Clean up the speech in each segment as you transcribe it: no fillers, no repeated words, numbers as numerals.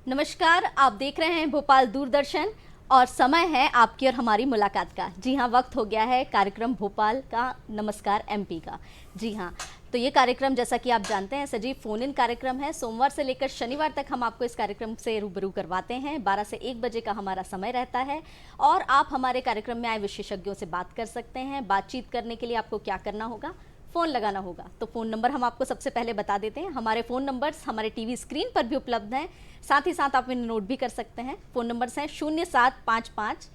नमस्कार, आप देख रहे हैं भोपाल दूरदर्शन और समय है आपकी और हमारी मुलाकात का। जी हाँ, वक्त हो गया है कार्यक्रम भोपाल का नमस्कार एमपी का। जी हाँ, तो ये कार्यक्रम जैसा कि आप जानते हैं सजीव फोन इन कार्यक्रम है। सोमवार से लेकर शनिवार तक हम आपको इस कार्यक्रम से रूबरू करवाते हैं। 12 से 1 बजे का हमारा समय रहता है और आप हमारे कार्यक्रम में आए विशेषज्ञों से बात कर सकते हैं। बातचीत करने के लिए आपको क्या करना होगा, फ़ोन लगाना होगा। तो फ़ोन नंबर हम आपको सबसे पहले बता देते हैं। हमारे फ़ोन नंबर्स हमारे टीवी स्क्रीन पर भी उपलब्ध हैं, साथ ही साथ आप इन्हें नोट भी कर सकते हैं। फ़ोन नंबर्स हैं 0755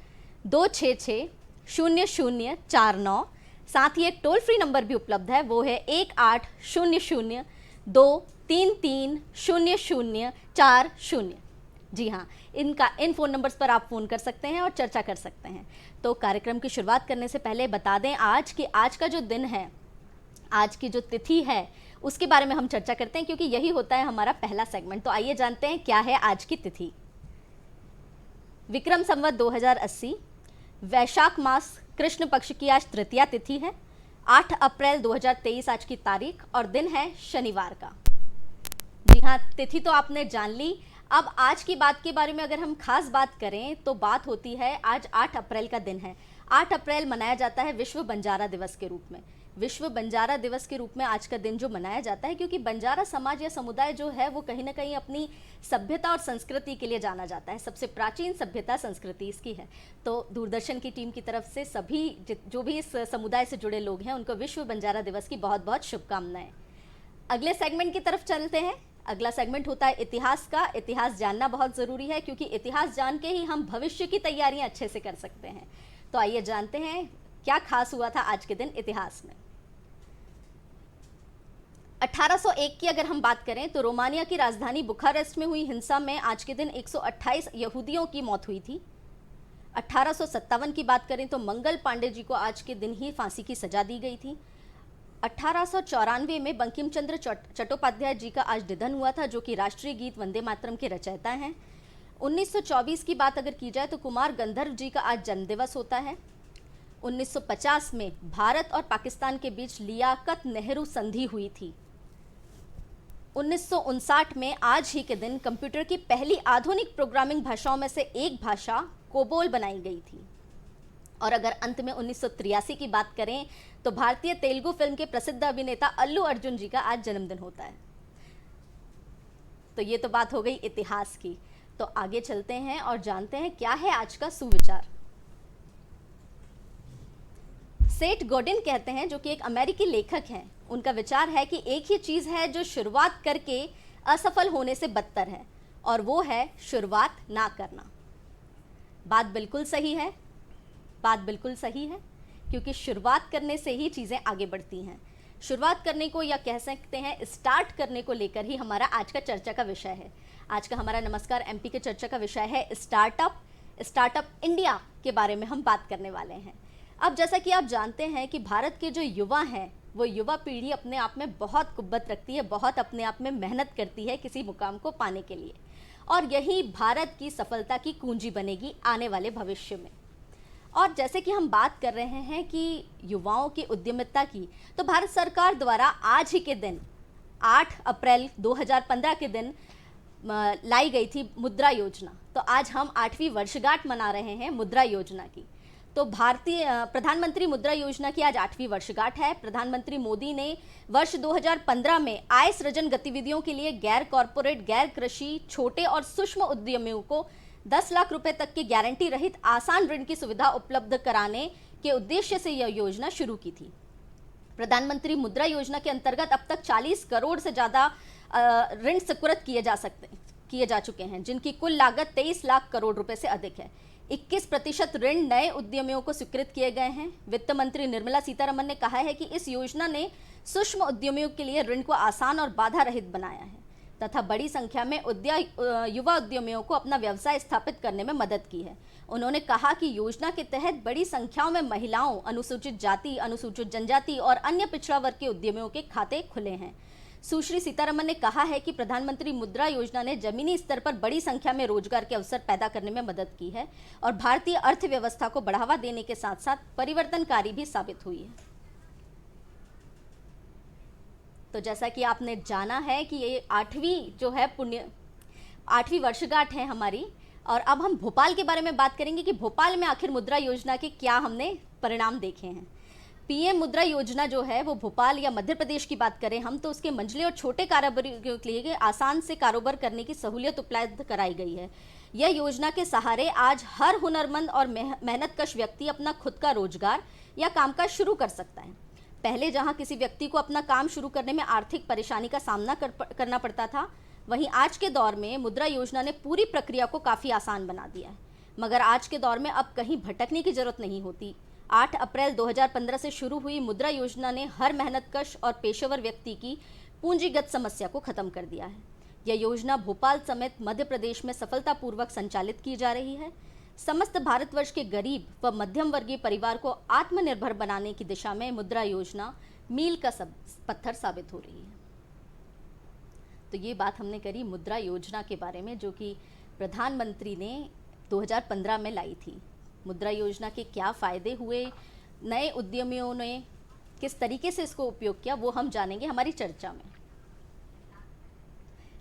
266 0049। साथ ही एक टोल फ्री नंबर भी उपलब्ध है, वो है 1800 233 0040। जी हाँ, इन फ़ोन नंबर्स पर आप फ़ोन कर सकते हैं और चर्चा कर सकते हैं। तो कार्यक्रम की शुरुआत करने से पहले बता दें आज का जो दिन है, आज की जो तिथि है उसके बारे में हम चर्चा करते हैं, क्योंकि यही होता है हमारा पहला सेगमेंट। तो आइए जानते हैं क्या है आज की तिथि। विक्रम संवत 2080, वैशाख मास कृष्ण पक्ष की आज तृतीया तिथि है। 8 अप्रैल 2023 आज की तारीख और दिन है शनिवार का। जी हाँ, तिथि तो आपने जान ली। अब आज की बात के बारे में अगर हम खास बात करें तो बात होती है, आज 8 अप्रैल का दिन है। 8 अप्रैल मनाया जाता है विश्व बंजारा दिवस के रूप में। विश्व बंजारा दिवस के रूप में आज का दिन जो मनाया जाता है, क्योंकि बंजारा समाज या समुदाय जो है वो कहीं ना कहीं अपनी सभ्यता और संस्कृति के लिए जाना जाता है। सबसे प्राचीन सभ्यता संस्कृति इसकी है। तो दूरदर्शन की टीम की तरफ से सभी जो भी इस समुदाय से जुड़े लोग हैं उनको विश्व बंजारा दिवस की बहुत बहुत शुभकामनाएं। अगले सेगमेंट की तरफ चलते हैं। अगला सेगमेंट होता है इतिहास का। इतिहास जानना बहुत ज़रूरी है, क्योंकि इतिहास जान के ही हम भविष्य की तैयारियां अच्छे से कर सकते हैं। तो आइए जानते हैं क्या खास हुआ था आज के दिन इतिहास में। 1801 की अगर हम बात करें तो रोमानिया की राजधानी बुखारेस्ट में हुई हिंसा में आज के दिन 128 यहूदियों की मौत हुई थी। 1857 की बात करें तो मंगल पांडे जी को आज के दिन ही फांसी की सजा दी गई थी। 1894 में बंकिम चंद्र चट्टोपाध्याय जी का आज निधन हुआ था, जो कि राष्ट्रीय गीत वंदे मातरम के रचयिता हैं। 1924 की बात अगर की जाए तो कुमार गंधर्व जी का आज जन्मदिवस होता है। 1950 में भारत और पाकिस्तान के बीच लियाकत नेहरू संधि हुई थी। 1959 में आज ही के दिन कंप्यूटर की पहली आधुनिक प्रोग्रामिंग भाषाओं में से एक भाषा कोबोल बनाई गई थी। और अगर अंत में 1983 की बात करें तो भारतीय तेलुगु फिल्म के प्रसिद्ध अभिनेता अल्लू अर्जुन जी का आज जन्मदिन होता है। तो ये तो बात हो गई इतिहास की। तो आगे चलते हैं और जानते हैं क्या है आज का सुविचार। सेठ गोडिन कहते हैं, जो कि एक अमेरिकी लेखक हैं, उनका विचार है कि एक ही चीज है जो शुरुआत करके असफल होने से बदतर है, और वो है शुरुआत ना करना। बात बिल्कुल सही है, बात बिल्कुल सही है, क्योंकि शुरुआत करने से ही चीज़ें आगे बढ़ती हैं। शुरुआत करने को, या कह सकते हैं स्टार्ट करने को लेकर ही हमारा आज का चर्चा का विषय है। आज का हमारा नमस्कार एमपी के चर्चा का विषय है स्टार्टअप इंडिया के बारे में हम बात करने वाले हैं। अब जैसा कि आप जानते हैं कि भारत के जो युवा हैं, वो युवा पीढ़ी अपने आप में बहुत कुव्वत रखती है, बहुत अपने आप में मेहनत करती है किसी मुकाम को पाने के लिए, और यही भारत की सफलता की कुंजी बनेगी आने वाले भविष्य में। और जैसे कि हम बात कर रहे हैं कि युवाओं की उद्यमिता की, तो भारत सरकार द्वारा आज ही के दिन 8 अप्रैल 2015 के दिन लाई गई थी मुद्रा योजना। तो आज हम 8वीं वर्षगांठ मना रहे हैं मुद्रा योजना की। तो भारतीय प्रधानमंत्री मुद्रा योजना की आज 8वीं वर्षगांठ है। प्रधानमंत्री मोदी ने वर्ष 2015 में आय सृजन गतिविधियों के लिए गैर कॉरपोरेट, गैर कृषि, छोटे और सूक्ष्म उद्यमियों को 10 लाख रुपए तक की गारंटी रहित आसान ऋण की सुविधा उपलब्ध कराने के उद्देश्य से यह योजना शुरू की थी। प्रधानमंत्री मुद्रा योजना के अंतर्गत अब तक 40 करोड़ से ज़्यादा ऋण स्वीकृत किए जा चुके हैं, जिनकी कुल लागत 23 लाख करोड़ रुपए से अधिक है। 21% ऋण नए उद्यमियों को स्वीकृत किए गए हैं। वित्त मंत्री निर्मला सीतारमण ने कहा है कि इस योजना ने सूक्ष्म उद्यमियों के लिए ऋण को आसान और बाधा रहित बनाया है तथा बड़ी संख्या में युवा उद्यमियों को अपना व्यवसाय स्थापित करने में मदद की है। उन्होंने कहा कि योजना के तहत बड़ी संख्याओं में महिलाओं, अनुसूचित जाति, अनुसूचित जनजाति और अन्य पिछड़ा वर्ग के उद्यमियों के खाते खुले हैं। सुश्री सीतारमण ने कहा है कि प्रधानमंत्री मुद्रा योजना ने जमीनी स्तर पर बड़ी संख्या में रोजगार के अवसर पैदा करने में मदद की है और भारतीय अर्थव्यवस्था को बढ़ावा देने के साथ साथ परिवर्तनकारी भी साबित हुई है। तो जैसा कि आपने जाना है कि ये 8वीं जो है 8वीं वर्षगांठ है हमारी। और अब हम भोपाल के बारे में बात करेंगे कि भोपाल में आखिर मुद्रा योजना के क्या हमने परिणाम देखे हैं। पीएम मुद्रा योजना जो है वो भोपाल या मध्य प्रदेश की बात करें हम तो उसके मंझले और छोटे कारोबारियों के लिए आसान से कारोबार करने की सहूलियत उपलब्ध कराई गई है। यह योजना के सहारे आज हर हुनरमंद और मेहनतकश व्यक्ति अपना खुद का रोजगार या कामकाज शुरू कर सकता है। पहले जहां किसी व्यक्ति को अपना काम शुरू करने में आर्थिक परेशानी का सामना करना पड़ता था, वहीं आज के दौर में मुद्रा योजना ने पूरी प्रक्रिया को काफ़ी आसान बना दिया है। मगर आज के दौर में अब कहीं भटकने की जरूरत नहीं होती। 8 अप्रैल 2015 से शुरू हुई मुद्रा योजना ने हर मेहनतकश और पेशेवर व्यक्ति की पूंजीगत समस्या को खत्म कर दिया है। यह योजना भोपाल समेत मध्य प्रदेश में सफलतापूर्वक संचालित की जा रही है। समस्त भारतवर्ष के गरीब व मध्यम वर्गीय परिवार को आत्मनिर्भर बनाने की दिशा में मुद्रा योजना मील का पत्थर साबित हो रही है। तो ये बात हमने करी मुद्रा योजना के बारे में, जो कि प्रधानमंत्री ने 2015 में लाई थी। मुद्रा योजना के क्या फ़ायदे हुए, नए उद्यमियों ने किस तरीके से इसको उपयोग किया, वो हम जानेंगे हमारी चर्चा में।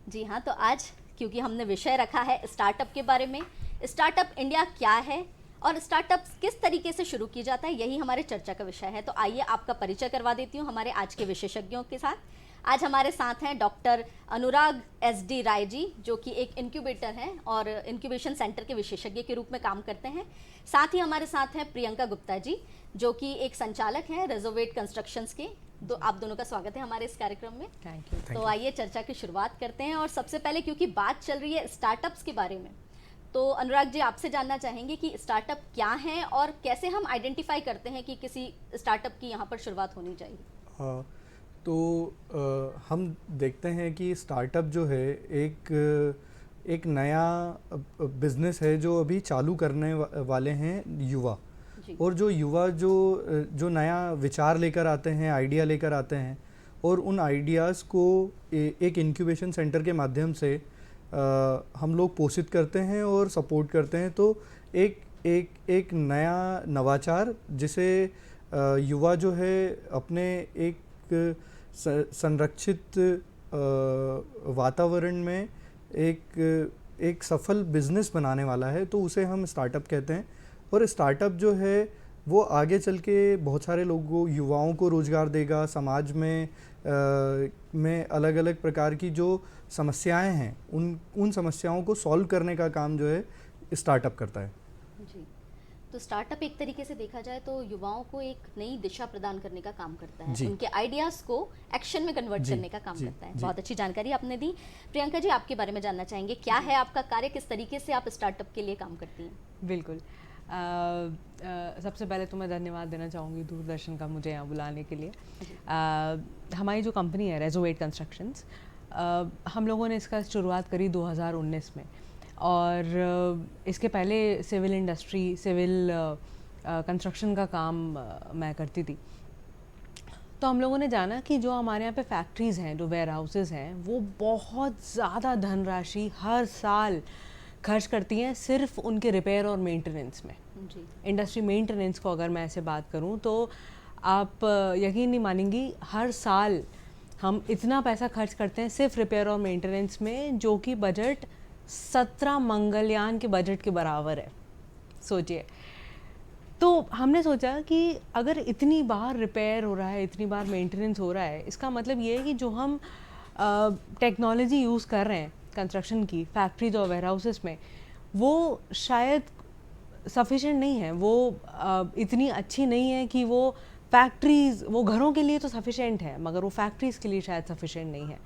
जी हाँ, तो आज क्योंकि हमने विषय रखा है स्टार्टअप के बारे में, स्टार्टअप इंडिया क्या है और स्टार्टअप किस तरीके से शुरू किया जाता है, यही हमारे चर्चा का विषय है। तो आइए आपका परिचय करवा देती हूँ हमारे आज के विशेषज्ञों के साथ। आज हमारे साथ हैं डॉक्टर अनुराग SD राय जी, जो कि एक इंक्यूबेटर हैं और इंक्यूबेशन सेंटर के विशेषज्ञ के रूप में काम करते हैं। साथ ही हमारे साथ हैं प्रियंका गुप्ता जी, जो कि एक संचालक हैं रेजोवेट कंस्ट्रक्शंस के। आप दोनों का स्वागत है हमारे इस कार्यक्रम में। Thank you. तो आइए चर्चा की शुरुआत करते हैं। और सबसे पहले क्योंकि बात चल रही है स्टार्टअप्स के बारे में, तो अनुराग जी आपसे जानना चाहेंगे कि स्टार्टअप क्या हैं और कैसे हम आइडेंटिफाई करते हैं कि किसी स्टार्टअप की यहाँ पर शुरुआत होनी चाहिए। हम देखते हैं कि स्टार्टअप जो है एक नया बिजनेस है जो अभी चालू करने वाले हैं युवा। और जो युवा जो नया विचार लेकर आते हैं, आइडिया लेकर आते हैं और उन आइडियाज़ को एक इंक्यूबेशन सेंटर के माध्यम से हम लोग पोषित करते हैं और सपोर्ट करते हैं। तो एक नया नवाचार जिसे युवा जो है अपने एक संरक्षित वातावरण में एक सफल बिजनेस बनाने वाला है, तो उसे हम स्टार्टअप कहते हैं। और स्टार्टअप जो है वो आगे चल के बहुत सारे लोगों, युवाओं को रोज़गार देगा। समाज में अलग अलग प्रकार की जो समस्याएं हैं उन समस्याओं को सॉल्व करने का काम जो है स्टार्टअप करता है। जी, तो स्टार्टअप एक तरीके से देखा जाए तो युवाओं को एक नई दिशा प्रदान करने का काम करता है, उनके आइडियाज़ को एक्शन में कन्वर्ट करने का काम करता है। बहुत अच्छी जानकारी आपने दी। प्रियंका जी, आपके बारे में जानना चाहेंगे, क्या है आपका कार्य, किस तरीके से आप स्टार्टअप के लिए काम करती हैं? बिल्कुल। सबसे पहले तो मैं धन्यवाद देना चाहूँगी दूरदर्शन का मुझे यहाँ बुलाने के लिए। हमारी जो कंपनी है रेजोवेट कंस्ट्रक्शंस, हम लोगों ने इसका शुरुआत करी 2019 में। और इसके पहले सिविल इंडस्ट्री, सिविल कंस्ट्रक्शन का काम मैं करती थी। तो हम लोगों ने जाना कि जो हमारे यहाँ पे फैक्ट्रीज़ हैं, जो वेयर हाउसेज़ हैं, वो बहुत ज़्यादा धनराशि हर साल खर्च करती हैं सिर्फ उनके रिपेयर और मेंटेनेंस में। इंडस्ट्री मेंटेनेंस को अगर मैं ऐसे बात करूँ तो आप यकीन नहीं मानेंगी, हर साल हम इतना पैसा खर्च करते हैं सिर्फ रिपेयर और मेंटेनेंस में, जो कि बजट 17 मंगलयान के बजट के बराबर है, सोचिए। तो हमने सोचा कि अगर इतनी बार रिपेयर हो रहा है, इतनी बार मेंटेनेंस हो रहा है, इसका मतलब ये है कि जो हम टेक्नोलॉजी यूज़ कर रहे हैं कंस्ट्रक्शन की फैक्ट्रीज और वेयर हाउसेस में, वो शायद सफिशिएंट नहीं है, वो इतनी अच्छी नहीं है कि वो फैक्ट्रीज़, वो घरों के लिए तो सफिशिएंट है मगर वो फैक्ट्रीज़ के लिए शायद सफिशिएंट नहीं है।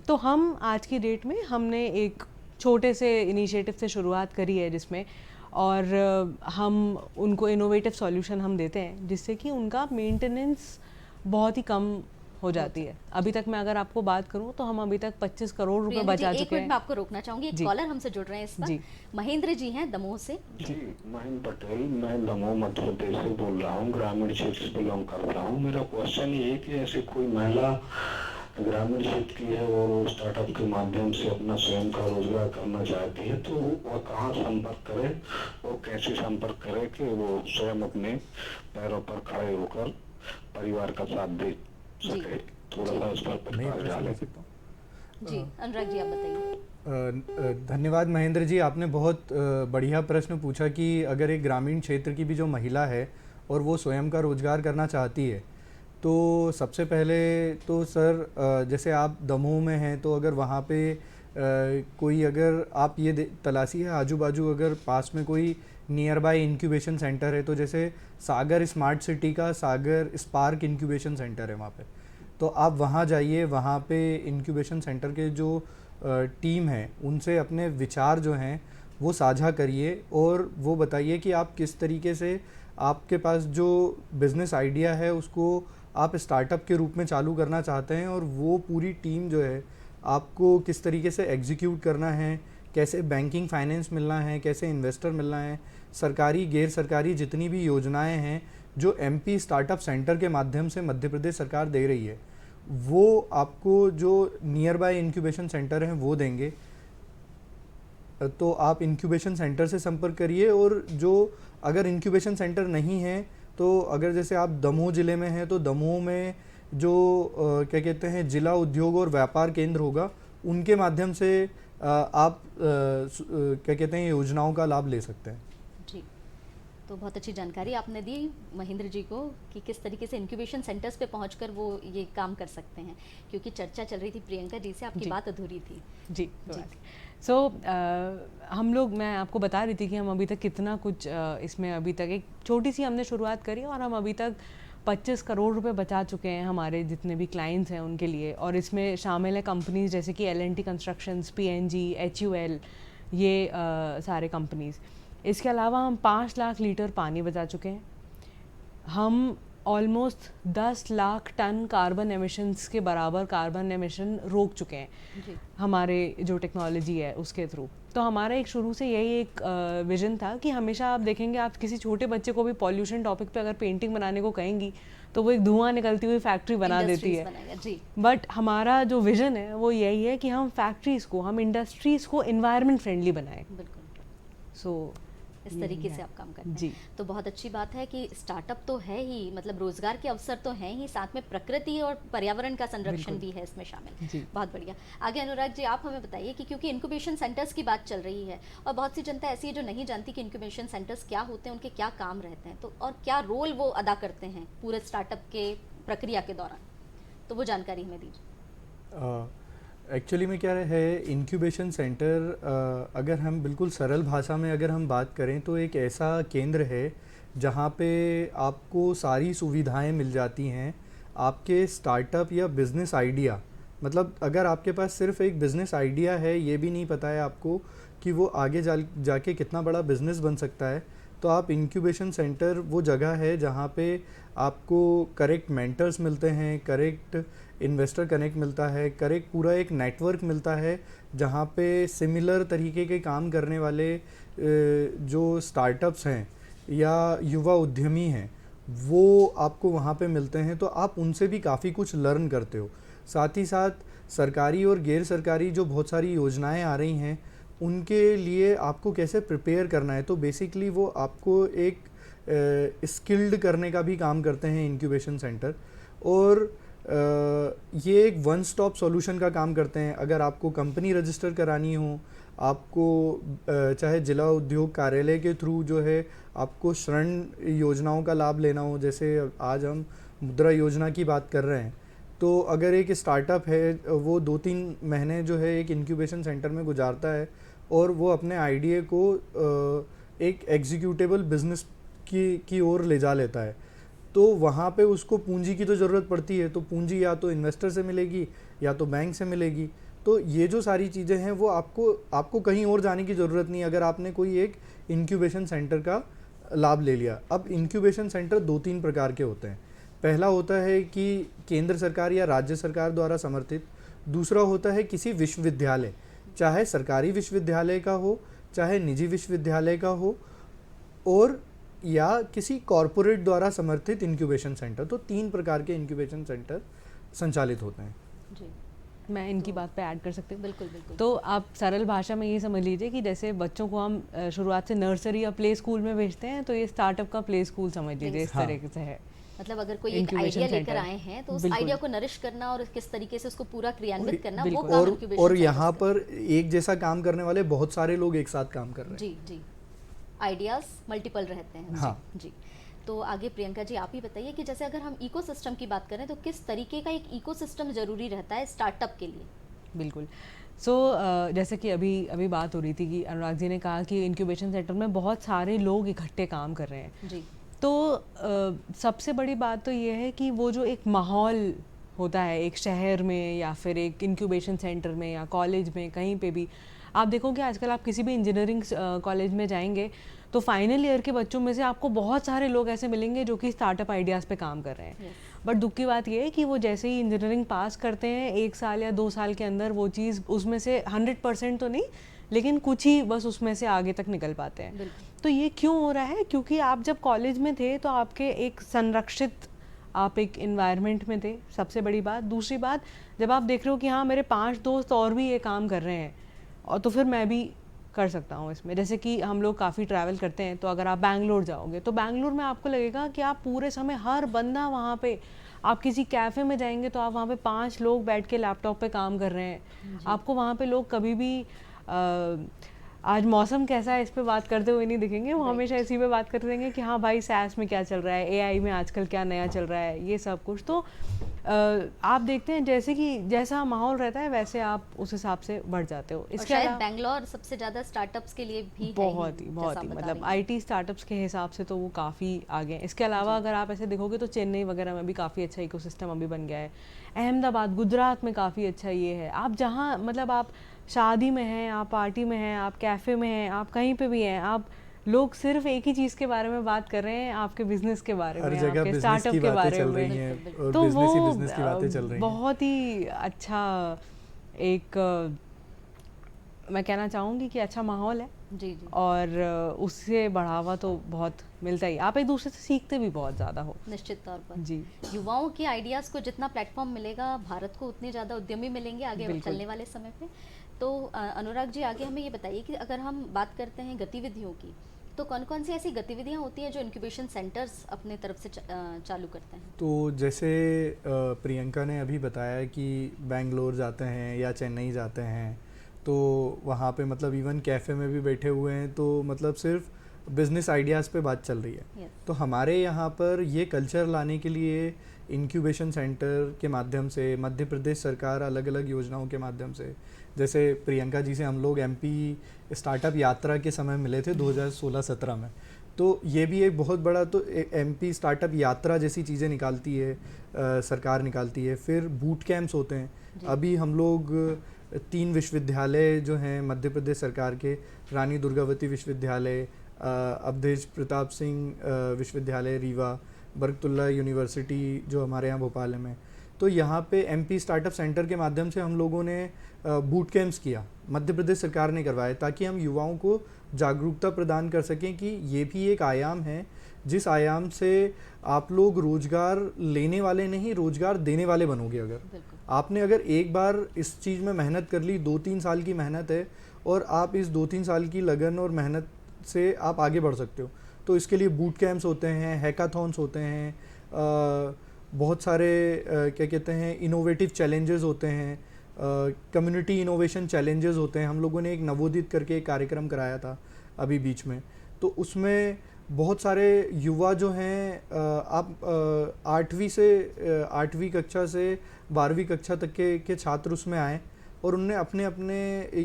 तो हम आज की डेट में हमने एक छोटे से इनिशिएटिव से शुरुआत करी है जिसमें, और हम उनको इनोवेटिव सॉल्यूशन हम देते हैं जिससे कि उनका मेंटेनेंस बहुत ही कम हो जाती है। अभी तक मैं अगर आपको बात करूं तो हम अभी तक 25 करोड़ रुपए बचा चुके हैं। एक मिनट में आपको रोकना चाहूंगी, एक कॉलर हमसे जुड़ रहे हैं इस पर। महेंद्र जी हैं दमोह से। जी, महेंद्र पटेल, मैं दमोह मध्य प्रदेश से बोल रहा हूँ, ग्रामीण क्षेत्र से बिलोंग करता हूँ। मेरा क्वेश्चन ये है कि ऐसी कोई महिला ग्रामीण क्षेत्र की है और वो स्टार्टअप के माध्यम से अपना स्वयं का रोजगार करना चाहती है, तो वह कहाँ संपर्क करे और कैसे संपर्क करे कि वो स्वयं अपने पैरों पर खड़े होकर परिवार का साथ दे सके? थोड़ा सा उस पर प्रकाश डालें। जी अनुराग जी, आप बताइए। धन्यवाद महेंद्र जी, आपने बहुत बढ़िया प्रश्न पूछा कि अगर एक ग्रामीण क्षेत्र की भी जो महिला है और वो स्वयं का रोजगार करना चाहती है, तो सबसे पहले तो सर जैसे आप दमोह में हैं, तो अगर वहाँ पे कोई अगर आप ये तलाशी है आजू बाजू अगर पास में कोई नियर बाय इंक्यूबेशन सेंटर है, तो जैसे सागर स्मार्ट सिटी का सागर स्पार्क इंक्यूबेशन सेंटर है वहाँ पे, तो आप वहाँ जाइए। वहाँ पे इंक्यूबेशन सेंटर के जो टीम है उनसे अपने विचार जो हैं वो साझा करिए और वो बताइए कि आप किस तरीके से आपके पास जो बिज़नेस आइडिया है उसको आप स्टार्टअप के रूप में चालू करना चाहते हैं, और वो पूरी टीम जो है आपको किस तरीके से एग्जीक्यूट करना है, कैसे बैंकिंग फाइनेंस मिलना है, कैसे इन्वेस्टर मिलना है, सरकारी गैर सरकारी जितनी भी योजनाएं हैं जो एमपी स्टार्टअप सेंटर के माध्यम से मध्य प्रदेश सरकार दे रही है, वो आपको जो नियर बाय इंक्यूबेशन सेंटर हैं वो देंगे। तो आप इंक्यूबेशन सेंटर से संपर्क करिए, और जो अगर इंक्यूबेशन सेंटर नहीं है तो अगर जैसे आप दमोह ज़िले में हैं तो दमोह में जो क्या कहते हैं जिला उद्योग और व्यापार केंद्र होगा, उनके माध्यम से आप क्या कहते हैं योजनाओं का लाभ ले सकते हैं। जी, तो बहुत अच्छी जानकारी आपने दी महेंद्र जी को कि किस तरीके से इंक्यूबेशन सेंटर्स पे पहुंचकर वो ये काम कर सकते हैं, क्योंकि चर्चा चल रही थी प्रियंका जी से, आपकी बात अधूरी थी। जी, सो हम लोग, मैं आपको बता रही थी कि हम अभी तक कितना कुछ इसमें अभी तक एक छोटी सी हमने शुरुआत करी और हम अभी तक 25 करोड़ रुपए बचा चुके हैं हमारे जितने भी क्लाइंट्स हैं उनके लिए, और इसमें शामिल है कंपनीज जैसे कि L&T कंस्ट्रक्शंस, PNG, HUL, ये सारे कंपनीज़। इसके अलावा हम 5 लाख लीटर पानी बचा चुके हैं। हम almost 10 lakh ton carbon emissions के बराबर कार्बन एमिशन रोक चुके हैं जी। हमारे जो टेक्नोलॉजी है उसके थ्रू। तो हमारा एक शुरू से यही एक विजन था कि हमेशा आप देखेंगे, आप किसी छोटे बच्चे को भी पॉल्यूशन टॉपिक पे अगर पेंटिंग बनाने को कहेंगी तो वो एक धुआं निकलती हुई फैक्ट्री बना देती है। बट हमारा जो विजन है वो यही है कि हम फैक्ट्रीज़ को, हम इंडस्ट्रीज़ को एनवायरनमेंट फ्रेंडली बनाएं। सो इस तरीके से आप काम करते हैं जी। तो बहुत अच्छी बात है कि स्टार्टअप तो है ही, मतलब रोजगार के अवसर तो हैं ही, साथ में प्रकृति और पर्यावरण का संरक्षण भी है इसमें शामिल। बहुत बढ़िया। आगे अनुराग जी आप हमें बताइए कि क्योंकि इंक्यूबेशन सेंटर्स की बात चल रही है और बहुत सी जनता ऐसी है जो नहीं जानती कि इंक्यूबेशन सेंटर्स क्या होते हैं, उनके क्या काम रहते हैं, तो और क्या रोल वो अदा करते हैं पूरे स्टार्टअप के प्रक्रिया के दौरान, तो वो जानकारी हमें दीजिए। एक्चुअली में क्या है इंक्यूबेशन सेंटर, अगर हम बिल्कुल सरल भाषा में अगर हम बात करें तो एक ऐसा केंद्र है जहाँ पे आपको सारी सुविधाएं मिल जाती हैं आपके स्टार्टअप या बिज़नेस आइडिया, मतलब अगर आपके पास सिर्फ एक बिज़नेस आइडिया है, ये भी नहीं पता है आपको कि वो आगे जाके कितना बड़ा बिज़नेस बन सकता है, तो आप इंक्यूबेशन सेंटर वो जगह है जहाँ पे आपको करेक्ट मेंटर्स मिलते हैं, करेक्ट इन्वेस्टर कनेक्ट मिलता है, करेक्ट पूरा एक नेटवर्क मिलता है जहाँ पे सिमिलर तरीके के काम करने वाले जो स्टार्टअप्स हैं या युवा उद्यमी हैं वो आपको वहाँ पे मिलते हैं, तो आप उनसे भी काफ़ी कुछ लर्न करते हो। साथ ही साथ सरकारी और गैर सरकारी जो बहुत सारी योजनाएं आ रही हैं उनके लिए आपको कैसे प्रिपेयर करना है, तो बेसिकली वो आपको एक स्किल्ड करने का भी काम करते हैं इंक्यूबेशन सेंटर, और ये एक वन स्टॉप सॉल्यूशन का काम करते हैं। अगर आपको कंपनी रजिस्टर करानी हो, आपको चाहे जिला उद्योग कार्यालय के थ्रू जो है आपको ऋण योजनाओं का लाभ लेना हो, जैसे आज हम मुद्रा योजना की बात कर रहे हैं, तो अगर एक स्टार्टअप है वो 2-3 महीने जो है एक इंक्यूबेशन सेंटर में गुजारता है और वो अपने आइडिया को एक एग्जीक्यूटेबल बिजनेस की ओर ले जा लेता है, तो वहाँ पे उसको पूंजी की तो ज़रूरत पड़ती है, तो पूंजी या तो इन्वेस्टर से मिलेगी या तो बैंक से मिलेगी। तो ये जो सारी चीज़ें हैं वो आपको कहीं और जाने की ज़रूरत नहीं अगर आपने कोई एक इंक्यूबेशन सेंटर का लाभ ले लिया। अब इंक्यूबेशन सेंटर 2-3 प्रकार के होते हैं। पहला होता है कि केंद्र सरकार या राज्य सरकार द्वारा समर्थित, दूसरा होता है किसी विश्वविद्यालय, चाहे सरकारी विश्वविद्यालय का हो चाहे निजी विश्वविद्यालय का हो, और या किसी कॉरपोरेट द्वारा समर्थित इंक्यूबेशन सेंटर। तो 3 प्रकार के इंक्यूबेशन सेंटर संचालित होते हैं जी। मैं इनकी बात पे ऐड कर सकती हूँ। बिल्कुल बिल्कुल। तो आप सरल भाषा में ये समझ लीजिए कि जैसे बच्चों को हम शुरुआत से नर्सरी या प्ले स्कूल में भेजते हैं, तो ये स्टार्टअप का प्ले स्कूल समझ लीजिए, इस तरीके से है। मतलब अगर कोई एक Incubation आइडिया लेकर center। आए हैं तो उस बिल्कुल। आइडिया को नरिश करना और किस तरीके से उसको पूरा क्रियान्वित करना, वो बिल्कुल। काम और incubation और centers यहाँ करते पर एक जैसा काम करने वाले बहुत सारे लोग एक साथ काम कर रहे हैं। हैं। जी जी, आइडियाज मल्टीपल रहते हैं। हाँ। जी। तो आगे प्रियंका जी आप ही बताइए कि जैसे अगर हम इकोसिस्टम की बात करें तो किस तरीके का एक इकोसिस्टम जरूरी रहता है स्टार्टअप के लिए? बिल्कुल। सो जैसे कि अभी अभी बात हो रही थी कि अनुराग जी ने कहा कि इंक्यूबेशन सेंटर में बहुत सारे लोग इकट्ठे काम कर रहे हैं। जी। तो सबसे बड़ी बात तो ये है कि वो जो एक माहौल होता है एक शहर में या फिर एक इंक्यूबेशन सेंटर में या कॉलेज में कहीं पे भी, आप देखोगे आजकल आप किसी भी इंजीनियरिंग कॉलेज में जाएंगे तो फाइनल ईयर के बच्चों में से आपको बहुत सारे लोग ऐसे मिलेंगे जो कि स्टार्टअप आइडियाज़ पे काम कर रहे हैं। बट दुख की बात ये है कि वो जैसे ही इंजीनियरिंग पास करते हैं 1 साल या 2 साल के अंदर वो चीज़ उसमें से 100% तो नहीं लेकिन कुछ ही बस उसमें से आगे तक निकल पाते हैं। तो ये क्यों हो रहा है? क्योंकि आप जब कॉलेज में थे तो आपके एक संरक्षित आप एक इन्वायरमेंट में थे, सबसे बड़ी बात। दूसरी बात, जब आप देख रहे हो कि हाँ मेरे 5 दोस्त और भी ये काम कर रहे हैं और तो फिर मैं भी कर सकता हूँ इसमें। जैसे कि हम लोग काफ़ी ट्रैवल करते हैं तो अगर आप बैंगलोर जाओगे तो बैंगलोर में आपको लगेगा कि आप पूरे समय हर बंदा वहाँ पे, आप किसी कैफ़े में जाएंगे तो आप वहाँ पे 5 लोग बैठ के लैपटॉप पे काम कर रहे हैं। आपको वहाँ पे लोग कभी भी आज मौसम कैसा है इस पे बात करते हुए नहीं दिखेंगे, वो हमेशा इसी पे बात करते रहेंगे कि हाँ भाई सैस में क्या चल रहा है, एआई में आजकल क्या नया चल रहा है, ये सब कुछ। तो आप देखते हैं जैसे कि जैसा माहौल रहता है वैसे आप उस हिसाब से बढ़ जाते हो। इसके शायद बेंगलोर सबसे ज़्यादा स्टार्टअप्स के लिए भी बहुत ही मतलब आईटी स्टार्टअप्स के हिसाब से तो वो काफ़ी आगे हैं। इसके अलावा अगर आप ऐसे देखोगे तो चेन्नई वगैरह में भी काफ़ी अच्छा इकोसिस्टम अभी बन गया है। अहमदाबाद, गुजरात में काफ़ी अच्छा ये है। आप जहाँ मतलब आप शादी में हैं, आप पार्टी में हैं, आप कैफ़े में हैं, आप कहीं पे भी हैं, आप लोग सिर्फ एक ही चीज़ के बारे में बात कर रहे हैं, आपके बिजनेस के बारे में, आपके स्टार्टअप के बारे में। तो वो बहुत ही अच्छा एक मैं कहना चाहूँगी कि अच्छा माहौल है। जी जी। और उससे बढ़ावा तो बहुत मिलता ही, आप एक दूसरे से सीखते भी बहुत ज़्यादा हो। निश्चित तौर पर जी। युवाओं के आइडियाज़ को जितना प्लेटफॉर्म मिलेगा भारत को उतने ज़्यादा उद्यमी मिलेंगे आगे चलने वाले समय पे। तो अनुराग जी आगे हमें ये बताइए कि अगर हम बात करते हैं गतिविधियों की तो कौन कौन सी ऐसी गतिविधियां होती हैं जो इंक्यूबेशन सेंटर्स अपने तरफ से चालू करते हैं? तो जैसे प्रियंका ने अभी बताया कि बेंगलोर जाते हैं या चेन्नई जाते हैं तो वहाँ पे मतलब इवन कैफ़े में भी बैठे हुए हैं तो मतलब सिर्फ बिज़नेस आइडियाज़ पे बात चल रही है। तो हमारे यहाँ पर ये कल्चर लाने के लिए इंक्यूबेशन सेंटर के माध्यम से मध्य प्रदेश सरकार अलग अलग योजनाओं के माध्यम से, जैसे प्रियंका जी से हम लोग एमपी स्टार्टअप यात्रा के समय मिले थे 2016-17 में, तो ये भी एक बहुत बड़ा तो एमपी स्टार्टअप यात्रा जैसी चीज़ें निकालती है सरकार निकालती है। फिर बूट कैंप्स होते हैं। अभी हम लोग 3 विश्वविद्यालय जो हैं मध्य प्रदेश सरकार के, रानी दुर्गावती विश्वविद्यालय, अवधेश प्रताप सिंह विश्वविद्यालय रीवा, बरकतुल्ला यूनिवर्सिटी जो हमारे यहाँ भोपाल में, तो यहाँ पे एमपी स्टार्टअप सेंटर के माध्यम से हम लोगों ने बूट कैंप्स किया, मध्य प्रदेश सरकार ने करवाया, ताकि हम युवाओं को जागरूकता प्रदान कर सकें कि ये भी एक आयाम है जिस आयाम से आप लोग रोजगार लेने वाले नहीं रोजगार देने वाले बनोगे। अगर आपने अगर एक बार इस चीज़ में मेहनत कर ली, 2-3 साल की मेहनत है और आप इस 2-3 साल की लगन और मेहनत से आप आगे बढ़ सकते हो। तो इसके लिए बूट कैंप्स होते हैं, हैकाथॉन्स होते हैं, बहुत सारे क्या कहते हैं इनोवेटिव चैलेंजेस होते हैं, कम्युनिटी इनोवेशन चैलेंजेस होते हैं। हम लोगों ने एक नवोदित करके एक कार्यक्रम कराया था अभी बीच में, तो उसमें बहुत सारे युवा जो हैं आप 8वीं कक्षा से 12वीं कक्षा तक के छात्र उसमें आए और उनने अपने अपने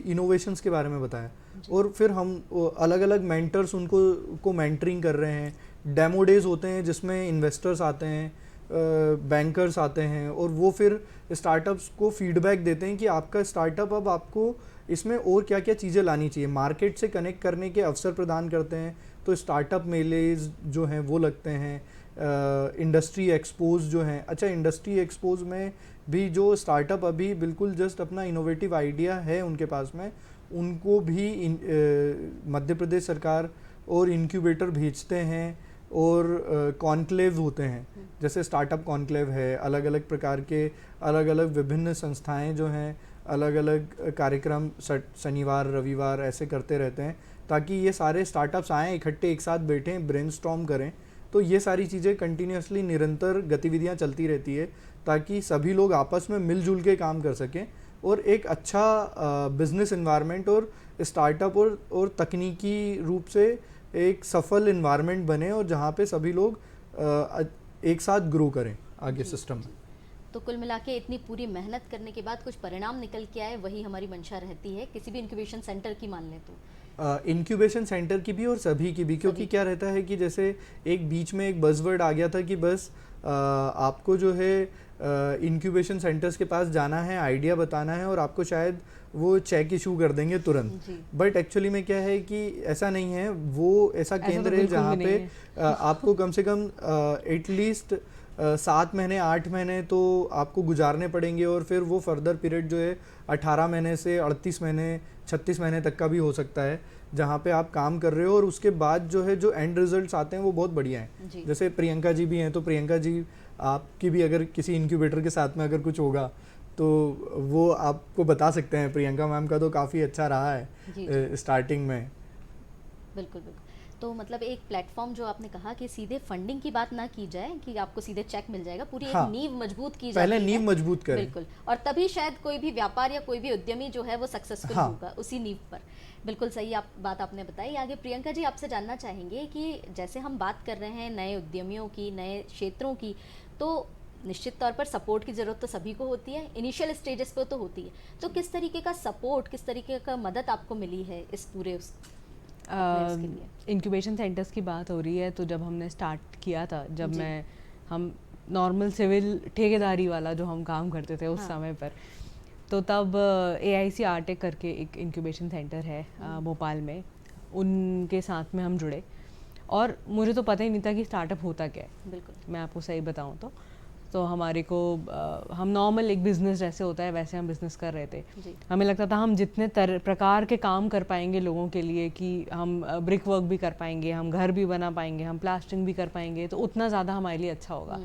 इनोवेशंस के बारे में बताया और फिर हम अलग अलग मेंटर्स उनको मेंटरिंग कर रहे हैं। डेमो डेज होते हैं जिसमें इन्वेस्टर्स आते हैं, बैंकर्स आते हैं और वो फिर स्टार्टअप्स को फीडबैक देते हैं कि आपका स्टार्टअप अब आपको इसमें और क्या क्या चीज़ें लानी चाहिए, मार्केट से कनेक्ट करने के अवसर प्रदान करते हैं। तो स्टार्टअप मेलेज जो हैं वो लगते हैं, इंडस्ट्री एक्सपोज जो हैं, अच्छा इंडस्ट्री एक्सपोज में भी जो स्टार्टअप अभी बिल्कुल जस्ट अपना इनोवेटिव आइडिया है उनके पास में, उनको भी मध्य प्रदेश सरकार और इनक्यूबेटर भेजते हैं और कॉन्क्लेव होते हैं, जैसे स्टार्टअप कॉन्क्लेव है, अलग अलग प्रकार के अलग अलग विभिन्न संस्थाएं जो हैं अलग अलग कार्यक्रम शनिवार रविवार ऐसे करते रहते हैं ताकि ये सारे स्टार्टअप्स आएँ इकट्ठे एक साथ बैठें ब्रेनस्टॉर्म करें। तो ये सारी चीज़ें कंटिन्यूसली निरंतर गतिविधियाँ चलती रहती है ताकि सभी लोग आपस में मिलजुल के काम कर सकें और एक अच्छा बिजनेस एनवायरनमेंट और स्टार्टअप और तकनीकी रूप से एक सफल एनवायरनमेंट बने और जहाँ पे सभी लोग एक साथ ग्रो करें आगे सिस्टम में। तो कुल मिला के इतनी पूरी मेहनत करने के बाद कुछ परिणाम निकल के आए, वही हमारी मंशा रहती है किसी भी इंक्यूबेशन सेंटर की मान लें तो। इंक्यूबेशन सेंटर की भी और सभी की भी, क्योंकि क्या रहता है कि जैसे एक बीच में एक बज़वर्ड आ गया था कि बस आपको जो है इंक्यूबेशन सेंटर्स के पास जाना है, आइडिया बताना है और आपको शायद वो चेक इशू कर देंगे तुरंत। बट एक्चुअली में क्या है कि ऐसा नहीं है, वो ऐसा केंद्र है जहाँ पे आपको कम से कम एटलीस्ट 7 महीने 8 महीने तो आपको गुजारने पड़ेंगे और फिर वो फर्दर पीरियड जो है 18 महीने से 38 महीने 36 महीने तक का भी हो सकता है जहाँ पे आप काम कर रहे हो और उसके बाद जो है जो एंड रिजल्ट्स आते हैं वो बहुत बढ़िया हैं। जैसे प्रियंका जी भी हैं, तो प्रियंका जी आपकी भी अगर किसी इंक्यूबेटर के साथ में अगर कुछ होगा तो वो आपको बता सकते हैं। प्रियंका मैम का तो काफ़ी अच्छा रहा है स्टार्टिंग में। बिल्कुल बिल्कुल। तो मतलब एक प्लेटफॉर्म जो आपने कहा कि सीधे फंडिंग की बात ना की जाए कि आपको सीधे चेक मिल जाएगा, पूरी एक नींव मजबूत की जाती है, पहले नींव मजबूत करें। बिल्कुल, और तभी शायद कोई भी व्यापार या कोई भी उद्यमी जो है वो सक्सेसफुल होगा उसी नींव पर। बिल्कुल सही बात आपने बताई। आगे प्रियंका जी आपसे जानना चाहेंगे कि जैसे हम बात कर रहे हैं नए उद्यमियों की, नए क्षेत्रों की, तो निश्चित तौर पर सपोर्ट की ज़रूरत तो सभी को होती है, इनिशियल स्टेजेस पे तो होती है। तो किस तरीके का सपोर्ट, किस तरीके का मदद आपको मिली है इस पूरे इंक्यूबेशन सेंटर्स की बात हो रही है तो जब हमने स्टार्ट किया था, जब हम नॉर्मल सिविल ठेकेदारी वाला जो हम काम करते थे उस समय पर, तो तब AIC आर्टेक करके एक इंक्यूबेशन सेंटर है भोपाल में, उनके साथ में हम जुड़े और मुझे तो पता ही नहीं था कि स्टार्टअप होता क्या है। बिल्कुल, मैं आपको सही बताऊं तो हमारे को हम नॉर्मल एक बिज़नेस जैसे होता है वैसे हम बिज़नेस कर रहे थे। हमें लगता था हम जितने प्रकार के काम कर पाएंगे लोगों के लिए, कि हम ब्रिक वर्क भी कर पाएंगे, हम घर भी बना पाएंगे, हम प्लास्टरिंग भी कर पाएंगे, तो उतना ज़्यादा हमारे लिए अच्छा होगा।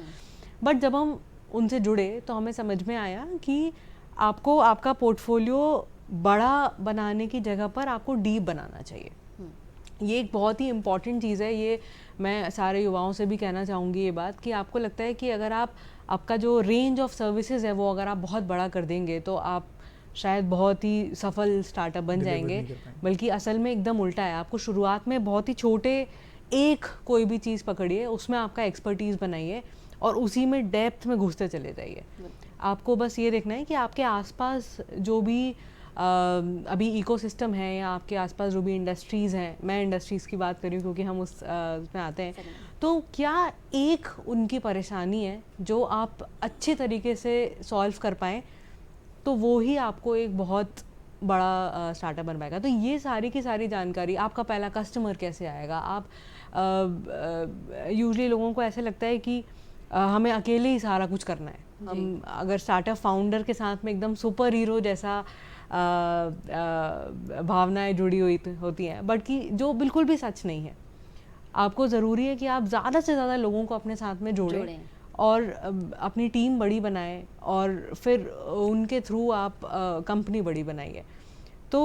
बट जब हम उनसे जुड़े तो हमें समझ में आया कि आपको आपका पोर्टफोलियो बड़ा बनाने की जगह पर आपको डीप बनाना चाहिए। ये एक बहुत ही इम्पॉर्टेंट चीज़ है। ये मैं सारे युवाओं से भी कहना चाहूँगी ये बात कि आपको लगता है कि अगर आपका जो रेंज ऑफ सर्विसेज है वो अगर आप बहुत बड़ा कर देंगे तो आप शायद बहुत ही सफल स्टार्टअप बन जाएंगे, बल्कि असल में एकदम उल्टा है। आपको शुरुआत में बहुत ही छोटे एक कोई भी चीज़ पकड़िए, उसमें आपका एक्सपर्टीज़ बनाइए और उसी में डेप्थ में घुसते चले जाइए। आपको बस ये देखना है कि आपके आसपास जो भी अभी इकोसिस्टम है या आपके आसपास जो भी इंडस्ट्रीज़ हैं, मैं इंडस्ट्रीज़ की बात कर रही हूँ क्योंकि हम उसमें आते हैं, तो क्या एक उनकी परेशानी है जो आप अच्छे तरीके से सॉल्व कर पाएँ, तो वो ही आपको एक बहुत बड़ा स्टार्टअप बन पाएगा। तो ये सारी की सारी जानकारी, आपका पहला कस्टमर कैसे आएगा, आप यूजुअली लोगों को ऐसे लगता है कि हमें अकेले ही सारा कुछ करना है। हम अगर स्टार्टअप फाउंडर के साथ में एकदम सुपर हीरो जैसा भावनाएं जुड़ी हुई होती हैं, बट कि जो बिल्कुल भी सच नहीं है। आपको ज़रूरी है कि आप ज़्यादा से ज़्यादा लोगों को अपने साथ में जोड़ें और अपनी टीम बड़ी बनाएं और फिर उनके थ्रू आप कंपनी बड़ी बनाइए। तो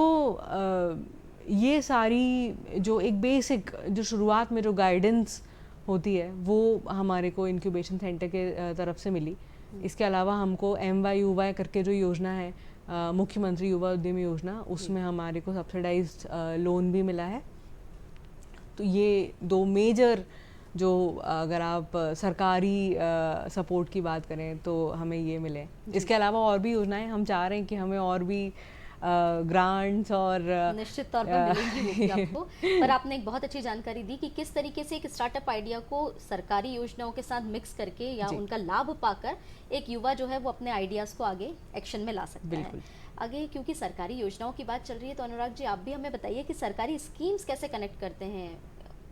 ये सारी जो एक बेसिक जो शुरुआत में जो गाइडेंस होती है वो हमारे को इंक्यूबेशन सेंटर के तरफ से मिली। इसके अलावा हमको MYUY करके जो योजना है, मुख्यमंत्री युवा उद्यमी योजना, उसमें हमारे को सब्सिडाइज्ड लोन भी मिला है। तो ये दो मेजर जो अगर आप सरकारी सपोर्ट की बात करें तो हमें ये मिले। इसके अलावा और भी योजनाएं हम चाह रहे हैं कि हमें और भी ग्रांट्स और निश्चित तौर पर मिलेंगी आपको। पर आपने एक बहुत अच्छी जानकारी दी कि किस तरीके से एक स्टार्टअप आइडिया को सरकारी योजनाओं के साथ मिक्स करके या उनका लाभ पाकर एक युवा जो है वो अपने आइडियाज़ को आगे एक्शन में ला सकता है। आगे क्योंकि सरकारी योजनाओं की बात चल रही है तो अनुराग जी आप भी हमें बताइए कि सरकारी स्कीम्स कैसे कनेक्ट करते हैं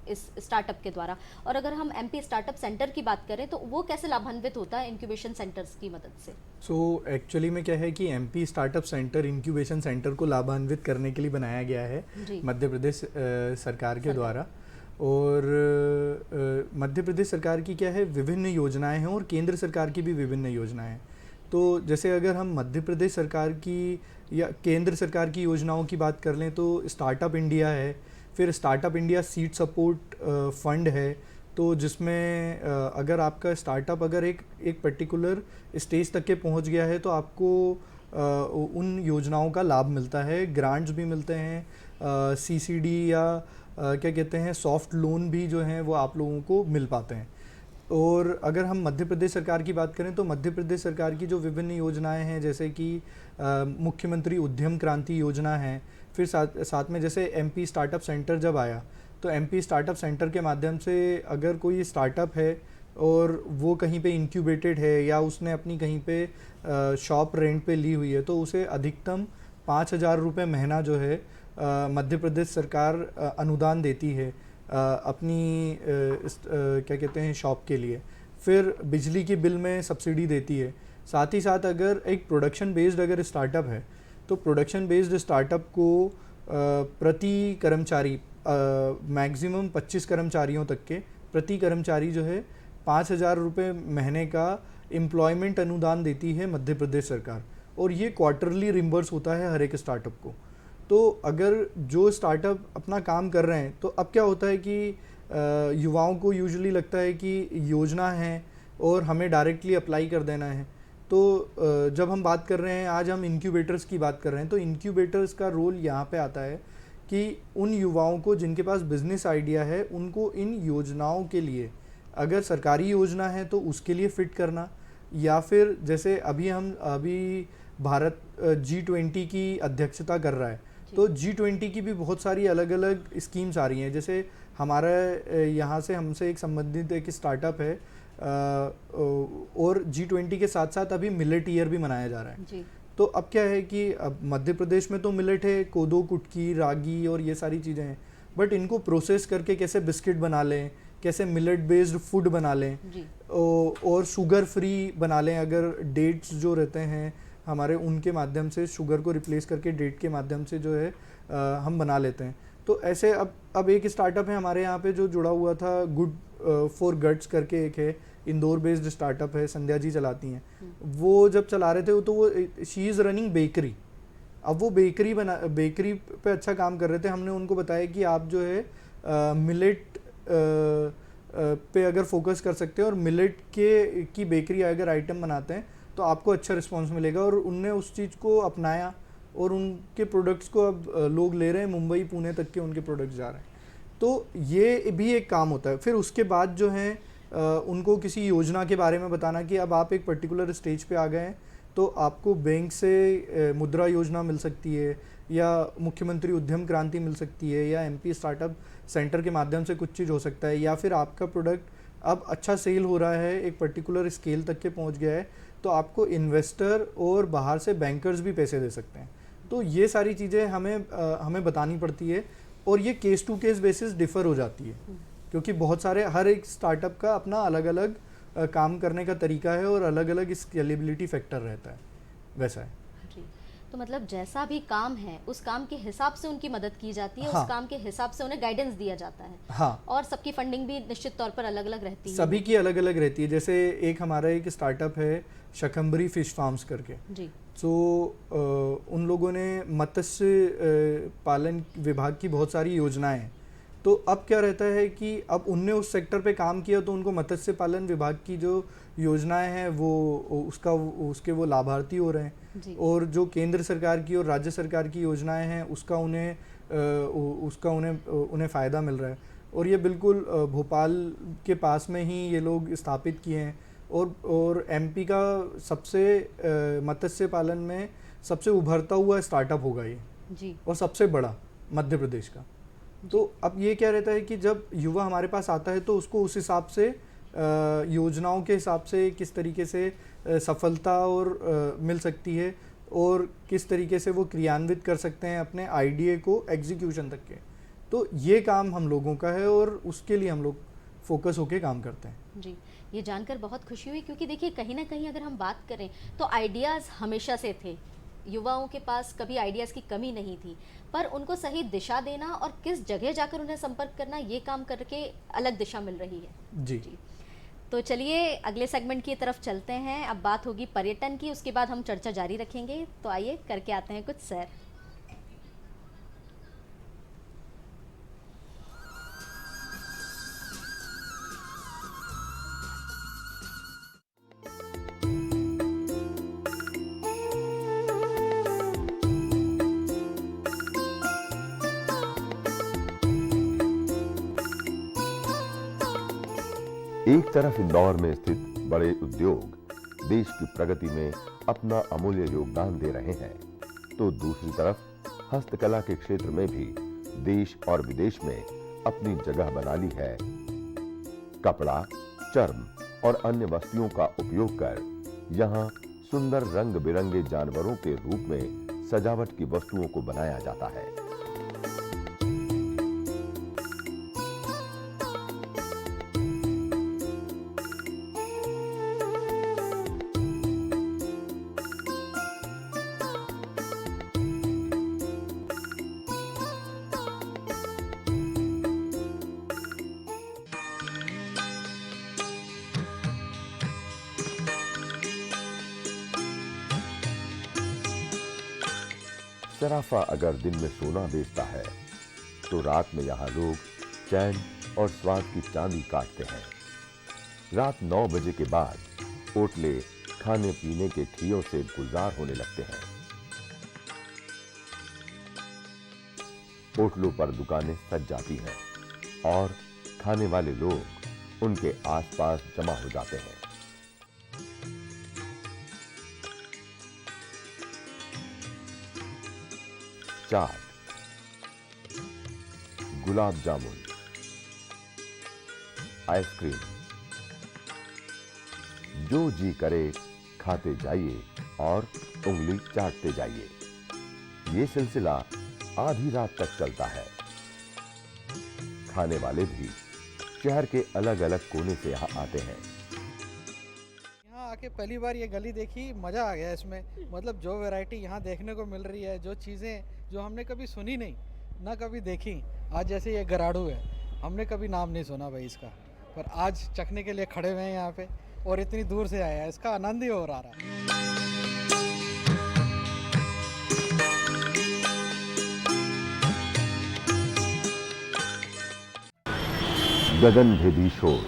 इस स्टार्टअप के द्वारा, और अगर हम MP स्टार्टअप सेंटर की बात करें तो वो कैसे लाभान्वित होता है इंक्यूबेशन सेंटर्स की मदद से? सो एक्चुअली में क्या है कि MP startup centre incubation centre को लाभान्वित करने के लिए बनाया गया है मध्य प्रदेश सरकार के द्वारा। और मध्य प्रदेश सरकार की क्या है विभिन्न योजनाएं हैं और केंद्र सरकार की भी विभिन्न योजनाएं हैं। तो जैसे अगर हम मध्य प्रदेश सरकार की या केंद्र सरकार की योजनाओं की बात कर लें तो स्टार्टअप इंडिया है, फिर startup India seed support fund है, तो जिसमें अगर आपका स्टार्टअप अगर एक पर्टिकुलर स्टेज तक के पहुंच गया है तो आपको उन योजनाओं का लाभ मिलता है, ग्रांट्स भी मिलते हैं, सीसीडी या क्या कहते हैं सॉफ्ट लोन भी जो हैं वो आप लोगों को मिल पाते हैं। और अगर हम मध्य प्रदेश सरकार की बात करें तो मध्य प्रदेश सरकार की जो विभिन्न योजनाएं हैं जैसे कि मुख्यमंत्री उद्यम क्रांति योजना है, फिर साथ में जैसे एमपी स्टार्टअप सेंटर जब आया तो एमपी स्टार्टअप सेंटर के माध्यम से अगर कोई स्टार्टअप है और वो कहीं पे इंक्यूबेटेड है या उसने अपनी कहीं पे शॉप रेंट पे ली हुई है तो उसे अधिकतम 5,000 रुपये महीना जो है मध्य प्रदेश सरकार अनुदान देती है अपनी क्या कहते हैं शॉप के लिए। फिर बिजली की बिल में सब्सिडी देती है। साथ ही साथ अगर एक प्रोडक्शन बेस्ड अगर स्टार्टअप है तो प्रोडक्शन बेस्ड स्टार्टअप को प्रति कर्मचारी मैक्सिमम 25 कर्मचारियों तक के प्रति कर्मचारी जो है 5,000 रुपये महीने का एम्प्लॉयमेंट अनुदान देती है मध्य प्रदेश सरकार, और ये क्वार्टरली रिम्बर्स होता है हर एक स्टार्टअप को। तो अगर जो स्टार्टअप अपना काम कर रहे हैं तो अब क्या होता है कि युवाओं को यूजुअली लगता है कि योजना है और हमें डायरेक्टली अप्लाई कर देना है। तो जब हम बात कर रहे हैं, आज हम इंक्यूबेटर्स की बात कर रहे हैं, तो इंक्यूबेटर्स का रोल यहाँ पे आता है कि उन युवाओं को जिनके पास बिजनेस आइडिया है उनको इन योजनाओं के लिए, अगर सरकारी योजना है तो उसके लिए फिट करना, या फिर जैसे अभी भारत G20 की अध्यक्षता कर रहा है तो G20 की भी बहुत सारी अलग अलग स्कीम्स आ रही हैं। जैसे हमारा यहाँ से हमसे एक संबंधित एक स्टार्टअप है और G20 के साथ साथ अभी मिलेट ईयर भी मनाया जा रहा है जी। तो अब क्या है कि अब मध्य प्रदेश में तो मिलेट है, कोदो, कुटकी, रागी और ये सारी चीज़ें हैं, बट इनको प्रोसेस करके कैसे बिस्किट बना लें, कैसे मिलेट बेस्ड फूड बना लें और शुगर फ्री बना लें। अगर डेट्स जो रहते हैं हमारे उनके माध्यम से शुगर को रिप्लेस करके डेट के माध्यम से जो है हम बना लेते हैं। तो ऐसे अब एक स्टार्टअप है हमारे यहाँ पे जो जुड़ा हुआ था, गुड फॉर गट्स करके एक है, इंदौर बेस्ड स्टार्टअप है, संध्या जी चलाती हैं। वो जब चला रहे थे तो वो शी इज़ रनिंग बेकरी। अब वो बेकरी पे अच्छा काम कर रहे थे। हमने उनको बताया कि आप जो है मिलेट पे अगर फोकस कर सकते हैं और मिलेट की बेकरी अगर आइटम बनाते हैं तो आपको अच्छा रिस्पांस मिलेगा, और उनने उस चीज़ को अपनाया और उनके प्रोडक्ट्स को अब लोग ले रहे हैं, मुंबई पुणे तक के उनके प्रोडक्ट्स जा रहे हैं। तो ये भी एक काम होता है। फिर उसके बाद जो है उनको किसी योजना के बारे में बताना कि अब आप एक पर्टिकुलर स्टेज पे आ गए हैं तो आपको बैंक से मुद्रा योजना मिल सकती है, या मुख्यमंत्री उद्यम क्रांति मिल सकती है, या एमपी स्टार्टअप सेंटर के माध्यम से कुछ चीज़ हो सकता है, या फिर आपका प्रोडक्ट अब अच्छा सेल हो रहा है, एक पर्टिकुलर स्केल तक के पहुंच गया है तो आपको इन्वेस्टर और बाहर से बैंकर्स भी पैसे दे सकते हैं। तो ये सारी चीज़ें हमें बतानी पड़ती है, और ये case to case basis differ हो जाती है, क्योंकि बहुत सारे हर एक स्टार्टअप का अपना अलग अलग काम करने का तरीका है और अलग अलग स्केलेबिलिटी फैक्टर रहता है, वैसा है जी। तो मतलब जैसा भी काम है उस काम के हिसाब से उनकी मदद की जाती है, हाँ। उस काम के हिसाब से उन्हें गाइडेंस दिया जाता है। हाँ। और सबकी फंडिंग भी निश्चित तौर पर अलग अलग रहती है, सभी की अलग अलग रहती है। जैसे एक हमारा एक स्टार्टअप है शकंबरी फिश फार्म्स करके जी। तो उन लोगों ने मत्स्य पालन विभाग की बहुत सारी योजनाएं हैं। तो अब क्या रहता है कि अब उनने उस सेक्टर पे काम किया तो उनको मत्स्य पालन विभाग की जो योजनाएं हैं वो उसके वो लाभार्थी हो रहे हैं, और जो केंद्र सरकार की और राज्य सरकार की योजनाएं हैं उसका उन्हें फ़ायदा मिल रहा है। और ये बिल्कुल भोपाल के पास में ही ये लोग स्थापित किए हैं, और एमपी का सबसे मत्स्य पालन में सबसे उभरता हुआ स्टार्टअप होगा ये जी, और सबसे बड़ा मध्य प्रदेश का। तो अब ये क्या रहता है कि जब युवा हमारे पास आता है तो उसको उस हिसाब से योजनाओं के हिसाब से किस तरीके से सफलता और मिल सकती है, और किस तरीके से वो क्रियान्वित कर सकते हैं अपने आइडिया को एग्जीक्यूशन तक के। तो ये काम हम लोगों का है और उसके लिए हम लोग फोकस होके काम करते हैं जी। ये जानकर बहुत खुशी हुई, क्योंकि देखिए कहीं ना कहीं अगर हम बात करें तो आइडियाज़ हमेशा से थे, युवाओं के पास कभी आइडियाज़ की कमी नहीं थी, पर उनको सही दिशा देना और किस जगह जाकर उन्हें संपर्क करना, ये काम करके अलग दिशा मिल रही है जी। तो चलिए अगले सेगमेंट की तरफ चलते हैं। अब बात होगी पर्यटन की, उसके बाद हम चर्चा जारी रखेंगे। तो आइए करके आते हैं कुछ सैर। एक तरफ इंदौर में स्थित बड़े उद्योग देश की प्रगति में अपना अमूल्य योगदान दे रहे हैं, तो दूसरी तरफ हस्तकला के क्षेत्र में भी देश और विदेश में अपनी जगह बना ली है। कपड़ा, चर्म और अन्य वस्तुओं का उपयोग कर यहाँ सुंदर रंग बिरंगे जानवरों के रूप में सजावट की वस्तुओं को बनाया जाता है। सराफा अगर दिन में सोना बेचता है तो रात में यहाँ लोग चैन और स्वाद की चांदी काटते हैं। रात 9 बजे के बाद होटलें खाने पीने के ठियों से गुलजार होने लगते हैं। होटलों पर दुकानें सज जाती हैं और खाने वाले लोग उनके आसपास जमा हो जाते हैं। चाट, गुलाब जामुन, आइसक्रीम, जो जी करे खाते जाइए और उंगली चाटते जाइए। ये सिलसिला आधी रात तक चलता है। खाने वाले भी शहर के अलग अलग कोने से यहाँ आते हैं। यहाँ आके पहली बार ये गली देखी, मज़ा आ गया इसमें। मतलब जो वैरायटी यहाँ देखने को मिल रही है, जो चीज़ें जो हमने कभी सुनी नहीं, ना कभी देखी। आज जैसे ये गराड़ू है, हमने कभी नाम नहीं सुना भाई इसका, पर आज चखने के लिए खड़े हुए हैं यहाँ पे और इतनी दूर से आया है, इसका आनंद ही हो रहा है। गगनभेदी शोर,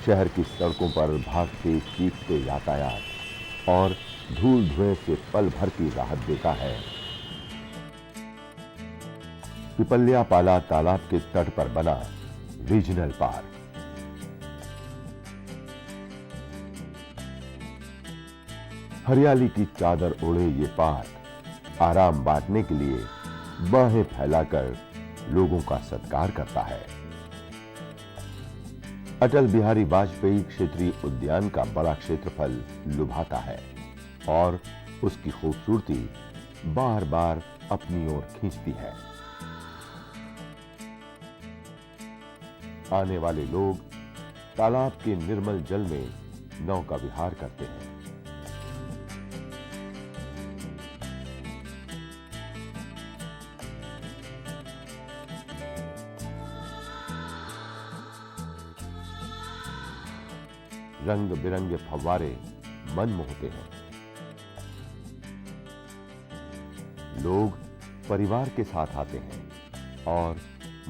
शहर की सड़कों पर भागते चीखते यातायात और धूल धुएं से पल भर की राहत देता है। पिपल्यापाला तालाब के तट पर बना रीजनल पार्क। हरियाली की चादर ओढ़े ये पार्क आराम बांटने के लिए बाहें फैलाकर लोगों का सत्कार करता है। अटल बिहारी वाजपेयी क्षेत्रीय उद्यान का बड़ा क्षेत्रफल लुभाता है और उसकी खूबसूरती बार बार अपनी ओर खींचती है। आने वाले लोग तालाब के निर्मल जल में नौका विहार करते हैं। रंग बिरंगे फव्वारे मन मोहते हैं। लोग परिवार के साथ आते हैं और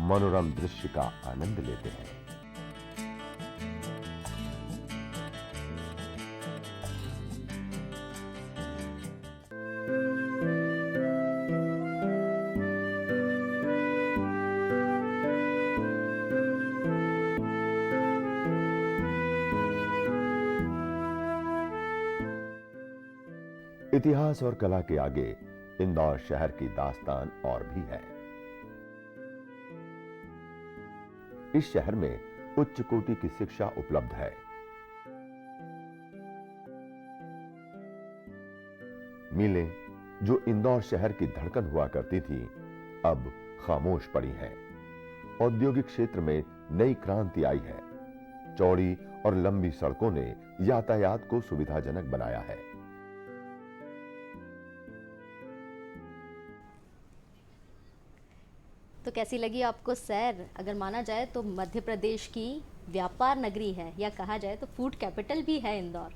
मनोरम दृश्य का आनंद लेते हैं। इतिहास और कला के आगे इंदौर शहर की दास्तान और भी है। इस शहर में उच्च कोटि की शिक्षा उपलब्ध है। मिलें जो इंदौर शहर की धड़कन हुआ करती थी, अब खामोश पड़ी हैं। औद्योगिक क्षेत्र में नई क्रांति आई है। चौड़ी और लंबी सड़कों ने यातायात को सुविधाजनक बनाया है। तो कैसी लगी आपको सैर? अगर माना जाए तो मध्य प्रदेश की व्यापार नगरी है, या कहा जाए तो फूड कैपिटल भी है इंदौर।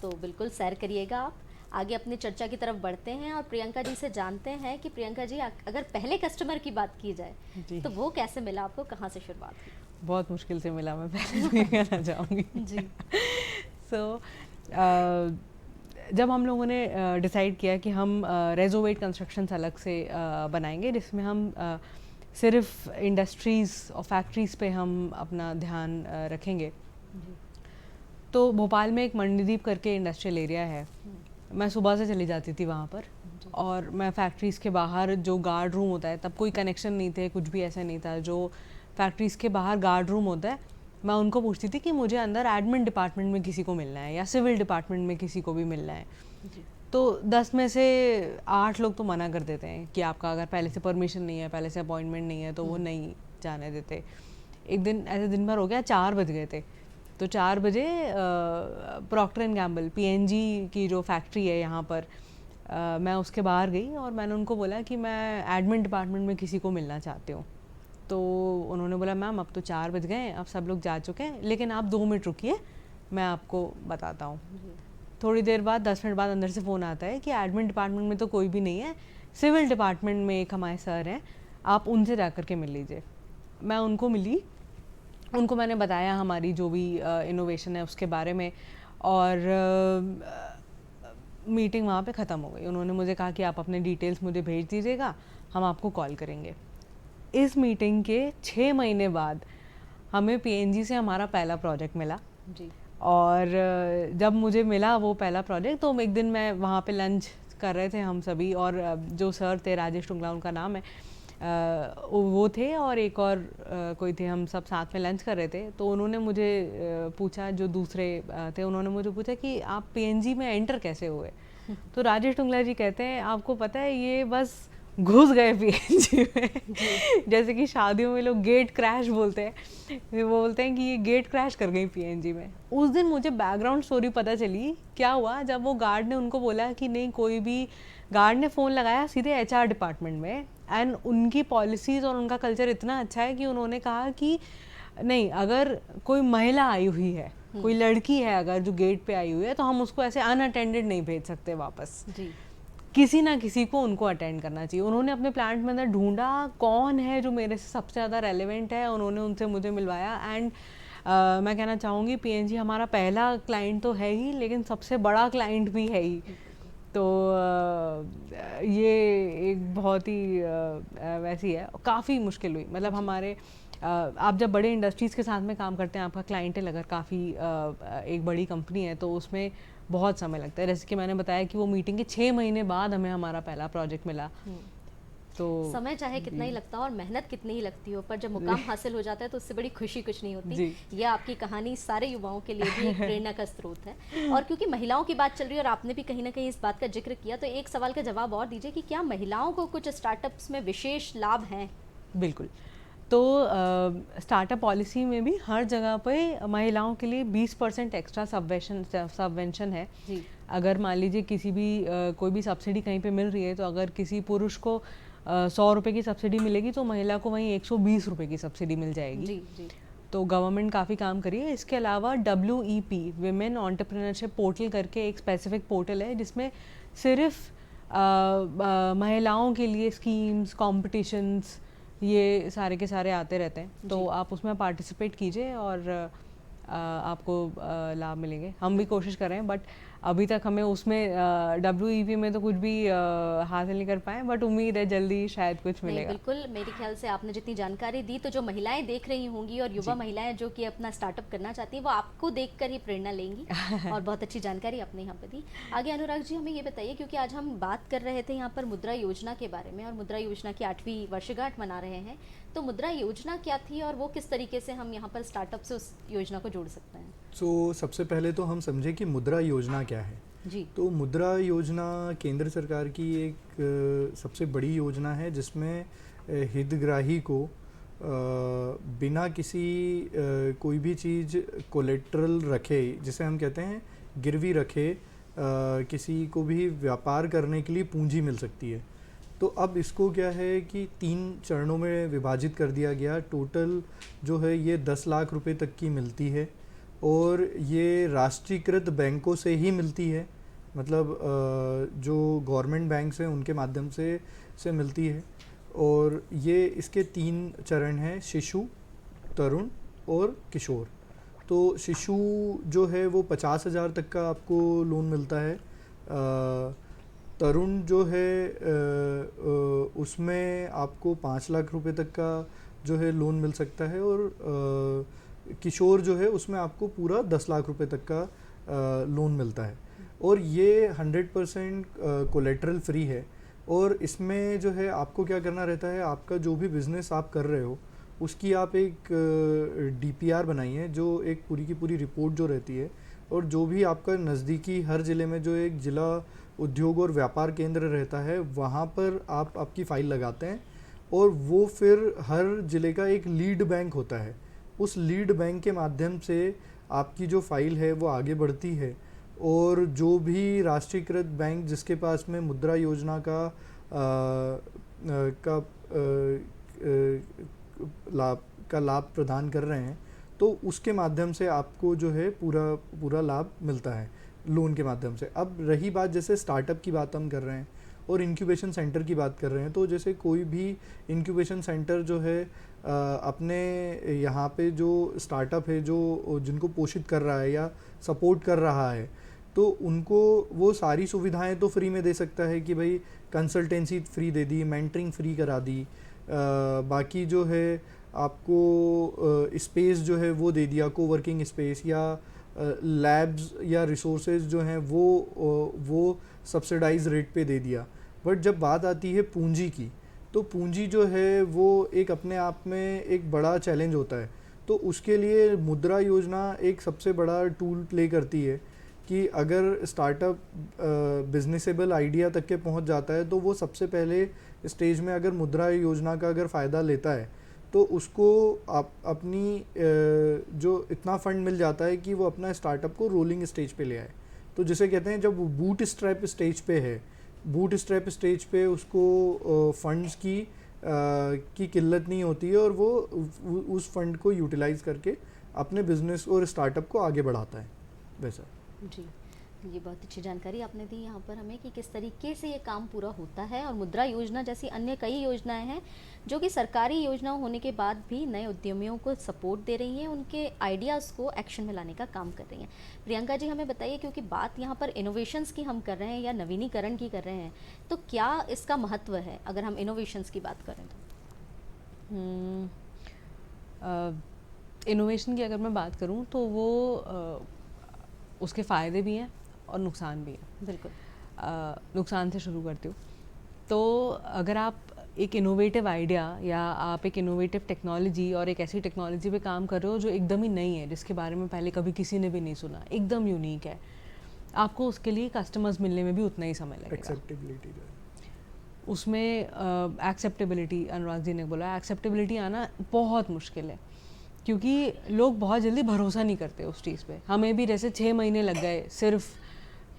तो बिल्कुल सैर करिएगा आप। आगे अपनी चर्चा की तरफ बढ़ते हैं और प्रियंका जी से जानते हैं कि प्रियंका जी, अगर पहले कस्टमर की बात की जाए तो वो कैसे मिला आपको, कहाँ से शुरुआत हुई? बहुत मुश्किल से मिला, मैं पहले कहना चाहूँगी जी। जब हम लोगों ने डिसाइड किया कि हम रेजोवेट कंस्ट्रक्शंस अलग से बनाएंगे, जिसमें हम सिर्फ इंडस्ट्रीज़ और फैक्ट्रीज़ पे हम अपना ध्यान रखेंगे, तो भोपाल में एक मंडीदीप करके इंडस्ट्रियल एरिया है, मैं सुबह से चली जाती थी वहाँ पर, और मैं फैक्ट्रीज़ के बाहर जो गार्ड रूम होता है, तब कोई कनेक्शन नहीं थे, कुछ भी ऐसा नहीं था, जो फैक्ट्रीज़ के बाहर गार्ड रूम होता है, मैं उनको पूछती थी कि मुझे अंदर एडमिन डिपार्टमेंट में किसी को मिलना है या सिविल डिपार्टमेंट में किसी को भी मिलना है। तो 10 में से 8 लोग तो मना कर देते हैं कि आपका अगर पहले से परमिशन नहीं है, पहले से अपॉइंटमेंट नहीं है, तो वो नहीं जाने देते। एक दिन ऐसे दिन भर हो गया, 4 बज गए थे, तो 4 बजे प्रॉक्टर एंड गैम्बल पीएनजी की जो फैक्ट्री है यहाँ पर, मैं उसके बाहर गई और मैंने उनको बोला कि मैं एडमिन डिपार्टमेंट में किसी को मिलना चाहती हूँ। तो उन्होंने बोला मैम अब तो 4 बज गए, अब सब लोग जा चुके हैं, लेकिन आप 2 मिनट रुकिए, मैं आपको बताता हूँ। थोड़ी देर बाद 10 मिनट बाद अंदर से फ़ोन आता है कि एडमिन डिपार्टमेंट में तो कोई भी नहीं है, सिविल डिपार्टमेंट में एक हमारे सर हैं, आप उनसे जा कर के मिल लीजिए। मैं उनको मिली, उनको मैंने बताया हमारी जो भी इनोवेशन है उसके बारे में, और मीटिंग वहाँ पे ख़त्म हो गई। उन्होंने मुझे कहा कि आप अपने डिटेल्स मुझे भेज दीजिएगा, हम आपको कॉल करेंगे। इस मीटिंग के 6 महीने बाद हमें पीएनजी से हमारा पहला प्रोजेक्ट मिला जी। और जब मुझे मिला वो पहला प्रोजेक्ट, तो एक दिन मैं वहाँ पे लंच कर रहे थे हम सभी, और जो सर थे राजेश टुंगला उनका नाम है, वो थे और एक और कोई थे, हम सब साथ में लंच कर रहे थे। तो उन्होंने मुझे पूछा, जो दूसरे थे उन्होंने मुझे पूछा कि आप पीएनजी में एंटर कैसे हुए। तो राजेश टुंगला जी कहते हैं आपको पता है ये बस घुस गए पीएनजी में जैसे कि शादियों में लोग गेट क्रैश बोलते हैं, वो बोलते हैं कि ये गेट क्रैश कर गई पीएनजी में। उस दिन मुझे बैकग्राउंड स्टोरी पता चली क्या हुआ, जब वो गार्ड ने उनको बोला कि नहीं कोई भी, गार्ड ने फ़ोन लगाया सीधे एचआर डिपार्टमेंट में, एंड उनकी पॉलिसीज़ और उनका कल्चर इतना अच्छा है कि उन्होंने कहा कि नहीं, अगर कोई महिला आई हुई है, कोई लड़की है अगर जो गेट पे आई हुई है, तो हम उसको ऐसे अनअटेंडेड नहीं भेज सकते वापस जी। किसी ना किसी को उनको अटेंड करना चाहिए। उन्होंने अपने प्लांट में अंदर ढूंढा कौन है जो मेरे से सबसे ज़्यादा रेलेवेंट है, उन्होंने उनसे मुझे मिलवाया। एंड मैं कहना चाहूँगी पीएनजी हमारा पहला क्लाइंट तो है ही, लेकिन सबसे बड़ा क्लाइंट भी है ही। तो ये एक बहुत ही वैसी है, काफ़ी मुश्किल हुई। मतलब हमारे आप जब बड़े इंडस्ट्रीज़ के साथ में काम करते हैं, आपका क्लाइंटेल अगर काफ़ी एक बड़ी कंपनी है, तो उसमें बहुत समय लगता है। जैसे कि मैंने बताया कि वो मीटिंग के 6 महीने बाद हमें हमारा पहला प्रोजेक्ट मिला। तो समय चाहे कितना ही लगता हो और मेहनत कितनी ही लगती हो, पर जब मुकाम हासिल हो जाता है तो उससे बड़ी खुशी कुछ नहीं होती। ये आपकी कहानी सारे युवाओं के लिए भी एक प्रेरणा का स्रोत है। और क्योंकि महिलाओं की बात चल रही है और आपने भी कहीं ना कहीं इस बात का जिक्र किया, तो एक सवाल का जवाब और दीजिए कि क्या महिलाओं को कुछ स्टार्टअप्स में विशेष लाभ हैं? बिल्कुल। तो स्टार्टअप पॉलिसी में भी हर जगह पे महिलाओं के लिए 20% एक्स्ट्रा सबवेंशन है जी। अगर मान लीजिए किसी भी कोई भी सब्सिडी कहीं पे मिल रही है, तो अगर किसी पुरुष को 100 रुपये की सब्सिडी मिलेगी, तो महिला को वहीं 120 रुपये की सब्सिडी मिल जाएगी जी, जी। तो गवर्नमेंट काफ़ी काम करी है। इसके अलावा WEP विमेन एंटरप्रेन्योरशिप पोर्टल करके एक स्पेसिफिक पोर्टल है, जिसमें सिर्फ महिलाओं के लिए स्कीम्स, कॉम्पिटिशन्स, ये सारे के सारे आते रहते हैं। तो आप उसमें पार्टिसिपेट कीजिए और आपको लाभ मिलेंगे। हम भी कोशिश कर रहे हैं, बट अभी तक हमें उसमें WEP में तो कुछ भी हासिल नहीं कर पाए, बट उम्मीद है जल्दी शायद कुछ मिलेगा। बिल्कुल, मेरे ख्याल से आपने जितनी जानकारी दी, तो जो महिलाएं देख रही होंगी और युवा महिलाएं जो कि अपना स्टार्टअप करना चाहती हैं, वो आपको देखकर ही प्रेरणा लेंगी और बहुत अच्छी जानकारी आपने यहाँ पर दी। आगे अनुराग जी हमें ये बताइए, क्योंकि आज हम बात कर रहे थे यहाँ पर मुद्रा योजना के बारे में, और मुद्रा योजना की 8वीं वर्षगांठ मना रहे हैं, तो मुद्रा योजना क्या थी और वो किस तरीके से हम यहाँ पर स्टार्टअप से उस योजना को जोड़ सकते हैं? सबसे पहले तो हम समझें कि मुद्रा योजना क्या है जी। तो मुद्रा योजना केंद्र सरकार की एक सबसे बड़ी योजना है, जिसमें हितग्राही को बिना किसी कोई भी चीज़ कोलेट्रल रखे, जिसे हम कहते हैं गिरवी रखे, किसी को भी व्यापार करने के लिए पूंजी मिल सकती है। तो अब इसको क्या है कि 3 चरणों में विभाजित कर दिया गया। टोटल जो है ये 10 लाख रुपए तक की मिलती है, और ये राष्ट्रीयकृत बैंकों से ही मिलती है, मतलब जो गवर्नमेंट बैंक्स हैं उनके माध्यम से मिलती है। और ये इसके 3 चरण हैं, शिशु, तरुण और किशोर। तो शिशु जो है वो 50,000 तक का आपको लोन मिलता है। तरुण जो है उसमें आपको 5 लाख रुपए तक का जो है लोन मिल सकता है, और किशोर जो है उसमें आपको पूरा 10 लाख रुपए तक का लोन मिलता है और ये 100% कोलेटरल फ्री है। और इसमें जो है आपको क्या करना रहता है, आपका जो भी बिज़नेस आप कर रहे हो उसकी आप एक DPR बनाइए, जो एक पूरी की पूरी रिपोर्ट जो रहती है, और जो भी आपका नज़दीकी हर ज़िले में जो एक ज़िला उद्योग और व्यापार केंद्र रहता है वहाँ पर आप आपकी फ़ाइल लगाते हैं और वो फिर हर ज़िले का एक लीड बैंक होता है। उस लीड बैंक के माध्यम से आपकी जो फ़ाइल है वो आगे बढ़ती है और जो भी राष्ट्रीयकृत बैंक जिसके पास में मुद्रा योजना का लाभ प्रदान कर रहे हैं तो उसके माध्यम से आपको जो है पूरा लाभ मिलता है लोन के माध्यम से। अब रही बात जैसे स्टार्टअप की बात हम कर रहे हैं और इंक्यूबेशन सेंटर की बात कर रहे हैं, तो जैसे कोई भी इंक्यूबेशन सेंटर जो है अपने यहाँ पे जो स्टार्टअप है जो जिनको पोषित कर रहा है या सपोर्ट कर रहा है तो उनको वो सारी सुविधाएं तो फ्री में दे सकता है कि भाई कंसल्टेंसी फ्री दे दी, मेंटरिंग फ्री करा दी, बाकी जो है आपको स्पेस जो है वो दे दिया, कोवर्किंग स्पेस या लैब्स या रिसोर्सेज जो हैं वो सब्सिडाइज रेट पे दे दिया। बट जब बात आती है पूंजी की, तो पूंजी जो है वो एक अपने आप में एक बड़ा चैलेंज होता है। तो उसके लिए मुद्रा योजना एक सबसे बड़ा टूल प्ले करती है कि अगर स्टार्टअप बिजनेसेबल आइडिया तक के पहुंच जाता है तो वो सबसे पहले स्टेज में अगर मुद्रा योजना का अगर फ़ायदा लेता है तो उसको अपनी जो इतना फंड मिल जाता है कि वो अपना स्टार्टअप को रोलिंग स्टेज पे ले आए। तो जिसे कहते हैं जब बूट स्ट्रैप स्टेज पे है, बूट स्ट्रैप स्टेज पे उसको फंड्स की किल्लत नहीं होती है और वो उस फंड को यूटिलाइज करके अपने बिजनेस और स्टार्टअप को आगे बढ़ाता है। वैसा जी, ये बहुत अच्छी जानकारी आपने दी यहाँ पर हमें कि किस तरीके से ये काम पूरा होता है। और मुद्रा योजना जैसी अन्य कई योजनाएं हैं जो कि सरकारी योजना होने के बाद भी नए उद्यमियों को सपोर्ट दे रही हैं, उनके आइडियाज़ को एक्शन में लाने का काम कर रही हैं। प्रियंका जी हमें बताइए, क्योंकि बात यहाँ पर इनोवेशंस की हम कर रहे हैं या नवीनीकरण की कर रहे हैं, तो क्या इसका महत्व है अगर हम इनोवेशंस की बात करें तो? इनोवेशन की अगर मैं बात करूँ तो वो उसके फ़ायदे भी हैं और नुकसान भी है। बिल्कुल। नुकसान से शुरू करती हूँ। तो अगर आप एक इनोवेटिव आइडिया या आप एक इनोवेटिव टेक्नोलॉजी और एक ऐसी टेक्नोलॉजी पे काम कर रहे हो जो एकदम ही नई है, जिसके बारे में पहले कभी किसी ने भी नहीं सुना, एकदम यूनिक है, आपको उसके लिए कस्टमर्स मिलने में भी उतना ही समय लगेगा। एक्सेप्टेबिलिटी उसमें एक्सेप्टेबिलिटी, अनुराग जी ने बोला, एक्सेप्टेबिलिटी आना बहुत मुश्किल है क्योंकि लोग बहुत जल्दी भरोसा नहीं करते उस चीज़ पे। हमें भी जैसे 6 महीने लग गए सिर्फ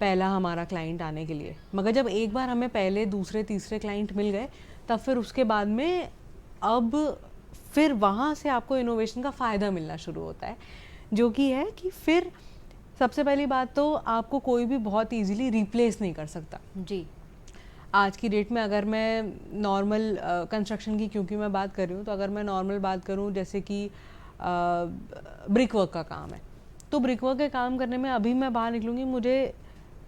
पहला हमारा क्लाइंट आने के लिए, मगर जब एक बार हमें पहले दूसरे तीसरे क्लाइंट मिल गए तब फिर उसके बाद में अब फिर वहाँ से आपको इनोवेशन का फ़ायदा मिलना शुरू होता है, जो कि है कि फिर सबसे पहली बात तो आपको कोई भी बहुत ईजीली रिप्लेस नहीं कर सकता। जी, आज की डेट में अगर मैं नॉर्मल कंस्ट्रक्शन की क्योंकि मैं बात कर रही हूँ, तो अगर मैं नॉर्मल बात करूँ जैसे कि ब्रिक वर्क का काम है, तो ब्रिक वर्क के काम करने में अभी मैं बाहर निकलूँगी मुझे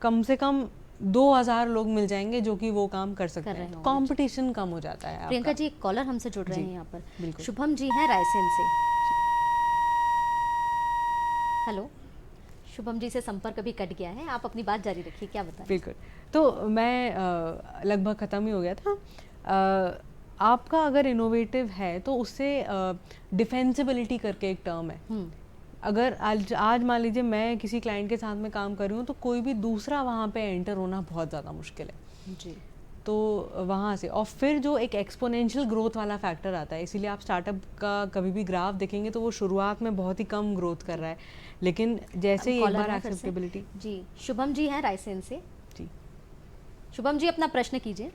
कम से कम 2000 लोग मिल जाएंगे जो कि वो काम कर सकते हैं। कंपटीशन कम हो जाता है। प्रियंका जी एक कॉलर हमसे जुड़ रहे हैं यहाँ पर। बिल्कुल। शुभम जी हैं रायसेन से। हेलो, शुभम जी से संपर्क अभी कट गया है, आप अपनी बात जारी रखिए, क्या बताएं? बिल्कुल। तो मैं लगभग ख़त्म ही हो गया था। आपका अगर इनोवेटिव है तो उससे डिफेंसिबिलिटी करके एक टर्म है। अगर आज मान लीजिए मैं किसी क्लाइंट के साथ में काम कर रही हूँ तो कोई भी दूसरा वहाँ पे एंटर होना बहुत ज़्यादा मुश्किल है। जी, तो वहाँ से और फिर जो एक एक्सपोनेंशियल ग्रोथ वाला फैक्टर आता है, इसीलिए आप स्टार्टअप का कभी भी ग्राफ देखेंगे तो वो शुरुआत में बहुत ही कम ग्रोथ कर रहा है, लेकिन जैसे ही एक बार एक्सेप्टेबिलिटी। जी, शुभम जी हैं रायसेन से। जी, शुभम जी अपना प्रश्न कीजिए।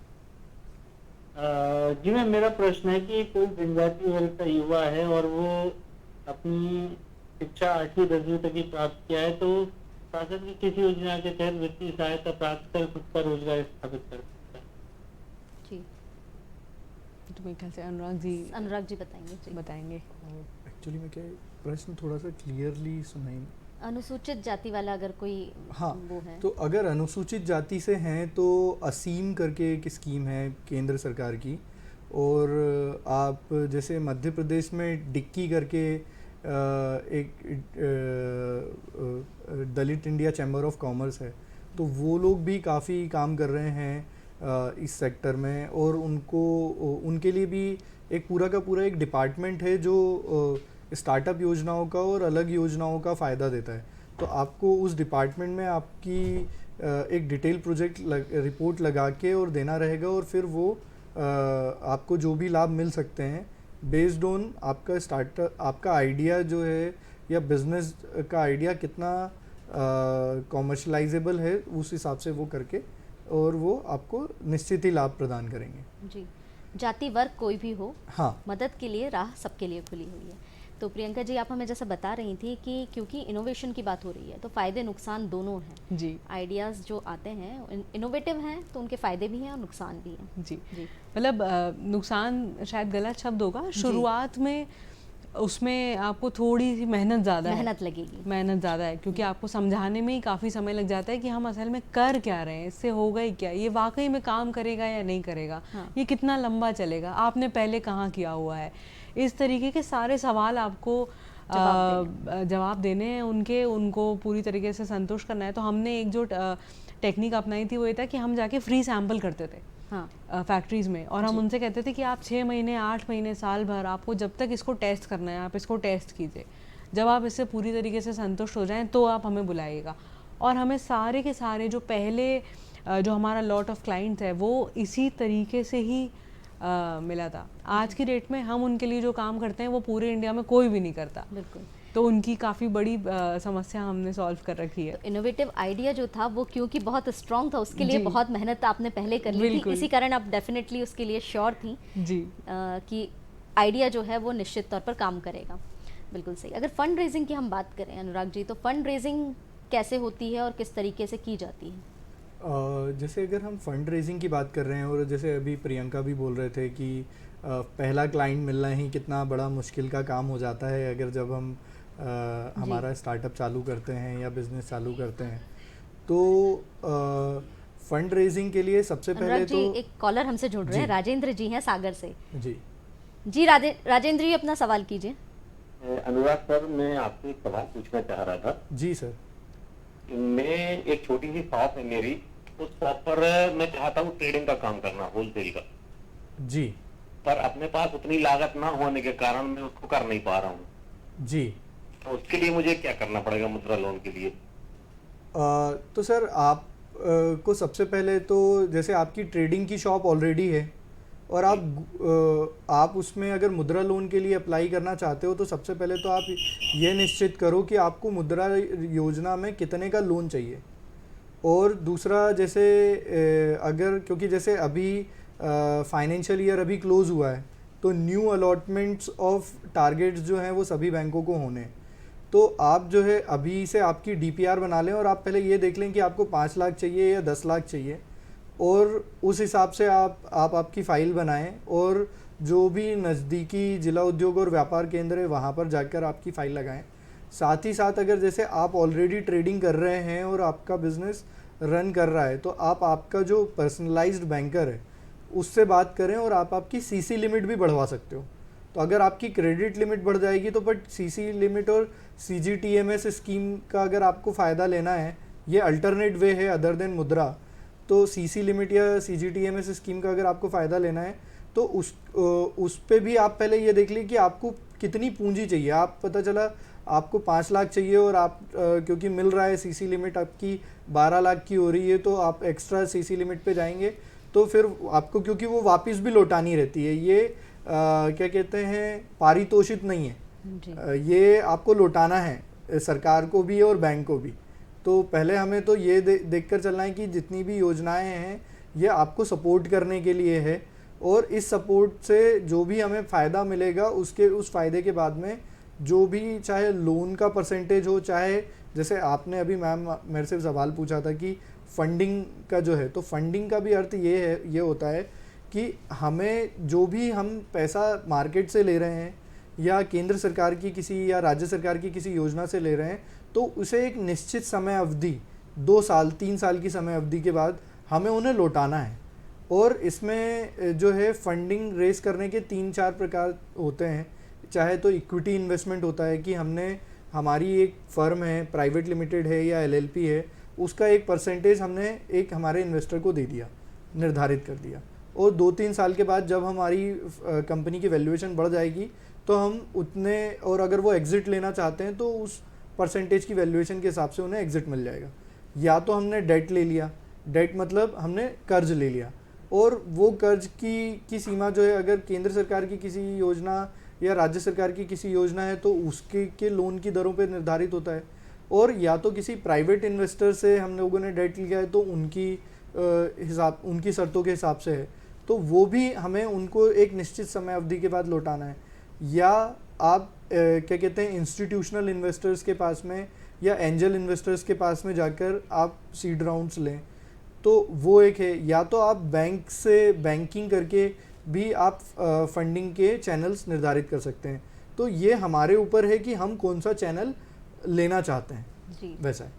जी मैम, मेरा प्रश्न है कि कोई जनजातीय वर्ग का युवा है और वो अपनी शिक्षा 8वीं 10वीं तक ही प्राप्त किया है, तो शासन की किसी योजना के तहत वित्तीय सहायता प्राप्त कर खुद का रोजगार स्थापित कर सकता है। जी, तो मेरे ख्याल से अनुराग जी बताएंगे। जी, बताएंगे। एक्चुअली में क्या है, प्रश्न थोड़ा सा क्लियरली सुनाई। अनुसूचित जाति वाला अगर कोई हाँ, वो है तो अगर अनुसूचित जाति से हैं तो असीम करके एक स्कीम है केंद्र सरकार की, और आप जैसे मध्य प्रदेश में डिक्की करके एक दलित इंडिया चैम्बर ऑफ कॉमर्स है, तो वो लोग भी काफ़ी काम कर रहे हैं इस सेक्टर में, और उनके लिए भी एक पूरा का पूरा एक डिपार्टमेंट है जो स्टार्टअप योजनाओं का और अलग योजनाओं का फ़ायदा देता है। तो आपको उस डिपार्टमेंट में आपकी एक डिटेल प्रोजेक्ट रिपोर्ट लगा के और देना रहेगा, और फिर वो आपको जो भी लाभ मिल सकते हैं बेस्ड ऑन आपका स्टार्टअप, आपका आइडिया जो है या बिजनेस का आइडिया कितना कॉमर्शलाइजेबल है, उस हिसाब से वो करके और वो आपको निश्चित ही लाभ प्रदान करेंगे। जी, जाति वर्ग कोई भी हो, हाँ, मदद के लिए राह सबके लिए खुली हुई है। तो प्रियंका जी, आप हमें जैसा बता रही थी कि क्योंकि इनोवेशन की बात हो रही है तो फ़ायदे नुकसान दोनों हैं। जी आइडियाज़ जो आते हैं इनोवेटिव हैं तो उनके फ़ायदे भी हैं और नुकसान भी हैं। जी जी, मतलब नुकसान शायद गलत शब्द होगा, शुरुआत में उसमें आपको थोड़ी सी मेहनत ज़्यादा है, मेहनत लगेगी, मेहनत ज़्यादा है, क्योंकि आपको समझाने में ही काफ़ी समय लग जाता है कि हम असल में कर क्या रहे हैं, इससे होगा ही क्या, ये वाकई में काम करेगा या नहीं करेगा, हाँ। ये कितना लंबा चलेगा, आपने पहले कहाँ किया हुआ है, इस तरीके के सारे सवाल आपको जवाब देने हैं, उनको पूरी तरीके से संतुष्ट करना है। तो हमने एक जो टेक्निक अपनाई थी वो ये था कि हम जाके फ्री सैंपल करते थे फैक्ट्रीज़ में, और हम उनसे कहते थे कि आप 6 महीने 8 महीने साल भर आपको जब तक इसको टेस्ट करना है आप इसको टेस्ट कीजिए, जब आप इससे पूरी तरीके से संतुष्ट हो जाएं तो आप हमें बुलाइएगा। और हमें सारे के सारे जो पहले जो हमारा लॉट ऑफ क्लाइंट्स है वो इसी तरीके से ही मिला था। आज की डेट में हम उनके लिए जो काम करते हैं वो पूरे इंडिया में कोई भी नहीं करता, बिल्कुल। तो उनकी काफ़ी बड़ी समस्या हमने सॉल्व कर रखी है। तो इनोवेटिव आइडिया जो था वो क्योंकि बहुत स्ट्रॉन्ग था, उसके लिए बहुत मेहनत आपने पहले कर ली थी, इसी कारण आप डेफिनेटली उसके लिए श्योर थी जी कि आइडिया जो है वो निश्चित तौर पर काम करेगा। बिल्कुल सही। अगर फंड रेजिंग की हम बात करें अनुराग जी, तो फंड रेजिंग कैसे होती है और किस तरीके से की जाती है? जैसे अगर हम फंड रेजिंग की बात कर रहे हैं, और जैसे अभी प्रियंका भी बोल रहे थे कि पहला क्लाइंट मिलना ही कितना बड़ा मुश्किल का काम हो जाता है अगर जब हम हमारा स्टार्टअप चालू करते हैं या बिजनेस चालू करते हैं। तो फंड रेजिंग के लिए सबसे पहले तो एक कॉलर हमसे जुड़ रहे हैं, राजेंद्र जी हैं सागर से। जी राजेंद्र जी अपना सवाल कीजिए। अनुराग सर, मैं आपसे एक सवाल पूछना चाह रहा था। जी सर। मैं एक छोटी सी शॉप है मेरी, उस शॉप पर मैं चाहता हूँ ट्रेडिंग का काम करना, होलसेल का। जी। पर अपने पास उतनी लागत ना होने के कारण मैं उसको कर नहीं पा रहा हूँ। जी। तो उसके लिए मुझे क्या करना पड़ेगा मुद्रा लोन के लिए? तो सर आप को सबसे पहले तो जैसे आपकी ट्रेडिंग की शॉप ऑलरेडी है और आप उसमें अगर मुद्रा लोन के लिए अप्लाई करना चाहते हो, तो सबसे पहले तो आप ये निश्चित करो कि आपको मुद्रा योजना में कितने का लोन चाहिए। और दूसरा, जैसे अगर क्योंकि जैसे अभी फाइनेंशियल ईयर अभी क्लोज हुआ है, तो न्यू अलॉटमेंट्स ऑफ टारगेट्स जो हैं वो सभी बैंकों को होने हैं। तो आप जो है अभी से आपकी डीपीआर बना लें और आप पहले ये देख लें कि आपको 5 लाख चाहिए या 10 लाख चाहिए, और उस हिसाब से आप आपकी फ़ाइल बनाएं, और जो भी नज़दीकी जिला उद्योग और व्यापार केंद्र है वहाँ पर जाकर आपकी फ़ाइल लगाएं। साथ ही साथ अगर जैसे आप ऑलरेडी ट्रेडिंग कर रहे हैं और आपका बिज़नेस रन कर रहा है, तो आप आपका जो पर्सनलाइज्ड बैंकर है उससे बात करें और आप आपकी सीसी लिमिट भी बढ़वा सकते हो। तो अगर आपकी क्रेडिट लिमिट बढ़ जाएगी तो बट सीसी लिमिट और सीजीटीएमएस स्कीम का अगर आपको फ़ायदा लेना है, ये अल्टरनेट वे है अदर देन मुद्रा, तो सीसी लिमिट या सीजीटीएमएस स्कीम का अगर आपको फ़ायदा लेना है तो उस पे भी आप पहले ये देख लीजिए कि आपको कितनी पूंजी चाहिए। आप पता चला आपको 5 लाख चाहिए और आप क्योंकि मिल रहा है सीसी लिमिट आपकी 12 लाख की हो रही है, तो आप एक्स्ट्रा सीसी लिमिट पे जाएंगे तो फिर आपको, क्योंकि वो वापस भी लौटानी रहती है, ये क्या कहते हैं, पारितोषित नहीं है, ये आपको लौटाना है सरकार को भी और बैंक को भी। तो पहले हमें तो ये देखकर चलना है कि जितनी भी योजनाएं हैं ये आपको सपोर्ट करने के लिए है, और इस सपोर्ट से जो भी हमें फ़ायदा मिलेगा उस फ़ायदे के बाद में जो भी, चाहे लोन का परसेंटेज हो, चाहे जैसे आपने अभी मैम मेरे से सवाल पूछा था कि फंडिंग का जो है, तो फंडिंग का भी अर्थ ये होता है कि हमें जो भी हम पैसा मार्केट से ले रहे हैं या केंद्र सरकार की किसी या राज्य सरकार की किसी योजना से ले रहे हैं, तो उसे एक निश्चित समय अवधि 2 साल 3 साल की समय अवधि के बाद हमें उन्हें लौटाना है। और इसमें जो है फंडिंग रेस करने के 3-4 प्रकार होते हैं। चाहे तो इक्विटी इन्वेस्टमेंट होता है कि हमने हमारी एक फर्म है, प्राइवेट लिमिटेड है या एलएलपी है, उसका एक परसेंटेज हमने एक हमारे इन्वेस्टर को दे दिया, निर्धारित कर दिया, और 2-3 साल के बाद जब हमारी कंपनी की वैल्यूएशन बढ़ जाएगी तो हम उतने, और अगर वो एग्ज़िट लेना चाहते हैं तो उस परसेंटेज की वैल्यूएशन के हिसाब से उन्हें एग्ज़िट मिल जाएगा। या तो हमने डेट ले लिया, डेट मतलब हमने कर्ज ले लिया, और वो कर्ज की सीमा जो है, अगर केंद्र सरकार की किसी योजना या राज्य सरकार की किसी योजना है तो उसके के लोन की दरों पे निर्धारित होता है। और या तो किसी प्राइवेट इन्वेस्टर से हम लोगों ने डेट लिया है तो उनकी शर्तों के हिसाब से है, तो वो भी हमें उनको एक निश्चित समय अवधि के बाद लौटाना है। या आप क्या कहते हैं, इंस्टीट्यूशनल इन्वेस्टर्स के पास में या एंजल इन्वेस्टर्स के पास में जाकर आप सीड राउंड्स लें, तो वो एक है। या तो आप बैंक से बैंकिंग करके भी आप फंडिंग के चैनल्स निर्धारित कर सकते हैं। तो ये हमारे ऊपर है कि हम कौन सा चैनल लेना चाहते हैं जी। वैसा है।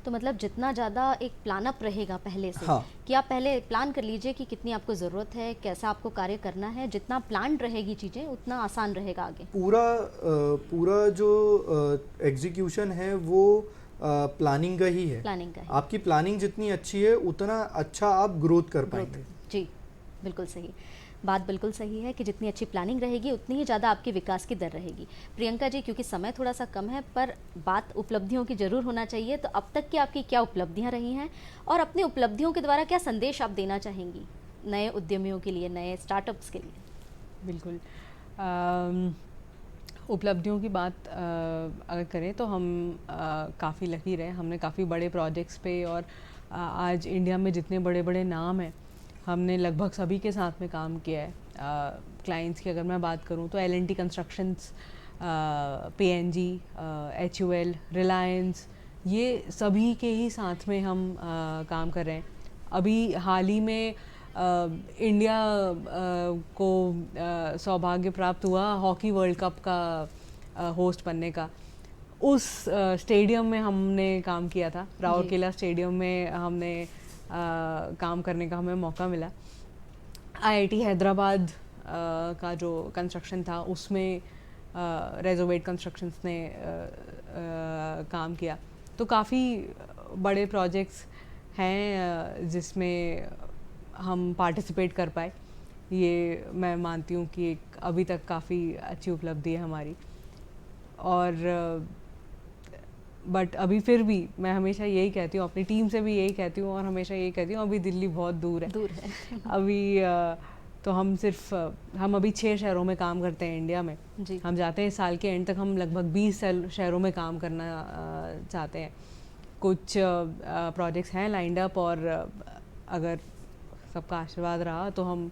तो मतलब जितना ज़्यादा एक प्लान अप रहेगा पहले से, हाँ। कि आप पहले प्लान कर लीजिए कि कितनी आपको ज़रूरत है, कैसा आपको कार्य करना है, जितना प्लान रहेगी चीज़ें उतना आसान रहेगा आगे। पूरा जो एग्जीक्यूशन है वो प्लानिंग का ही है। प्लानिंग का है। आपकी प्लानिंग जितनी अच्छी है उतना अच्छा आप ग्रोथ कर पाएंगे। जी, बिल्कुल सही बात, बिल्कुल सही है कि जितनी अच्छी प्लानिंग रहेगी उतनी ही ज़्यादा आपके विकास की दर रहेगी। प्रियंका जी, क्योंकि समय थोड़ा सा कम है पर बात उपलब्धियों की ज़रूर होना चाहिए, तो अब तक की आपकी क्या उपलब्धियां रही हैं और अपनी उपलब्धियों के द्वारा क्या संदेश आप देना चाहेंगी नए उद्यमियों के लिए, नए स्टार्टअप्स के लिए? बिल्कुल, उपलब्धियों की बात अगर करें तो हम काफ़ी लकी रहे। हमने काफ़ी बड़े प्रोजेक्ट्स पे, और आज इंडिया में जितने बड़े बड़े नाम हैं हमने लगभग सभी के साथ में काम किया है। क्लाइंट्स की अगर मैं बात करूं तो L&T constructions, PNG, HUL, Reliance, ये सभी के ही साथ में हम काम कर रहे हैं। अभी हाल ही में इंडिया को सौभाग्य प्राप्त हुआ हॉकी वर्ल्ड कप का होस्ट बनने का। उस स्टेडियम में हमने काम किया था, राउरकेला स्टेडियम में हमने काम करने का हमें मौका मिला। IIT हैदराबाद का जो कंस्ट्रक्शन था उसमें रेजोवेट कंस्ट्रक्शंस ने काम किया। तो काफ़ी बड़े प्रोजेक्ट्स हैं जिसमें हम पार्टिसिपेट कर पाए। ये मैं मानती हूँ कि एक अभी तक काफ़ी अच्छी उपलब्धि है हमारी। और बट अभी फिर भी मैं हमेशा यही कहती हूँ, अपनी टीम से भी यही कहती हूँ और हमेशा यही कहती हूँ, अभी दिल्ली बहुत दूर है। अभी तो हम अभी 6 शहरों में काम करते हैं इंडिया में जी। हम जाते हैं साल के एंड तक हम लगभग 20 शहरों में काम करना चाहते हैं। कुछ प्रोजेक्ट्स हैं लाइंड अप, और अगर सबका आशीर्वाद रहा तो हम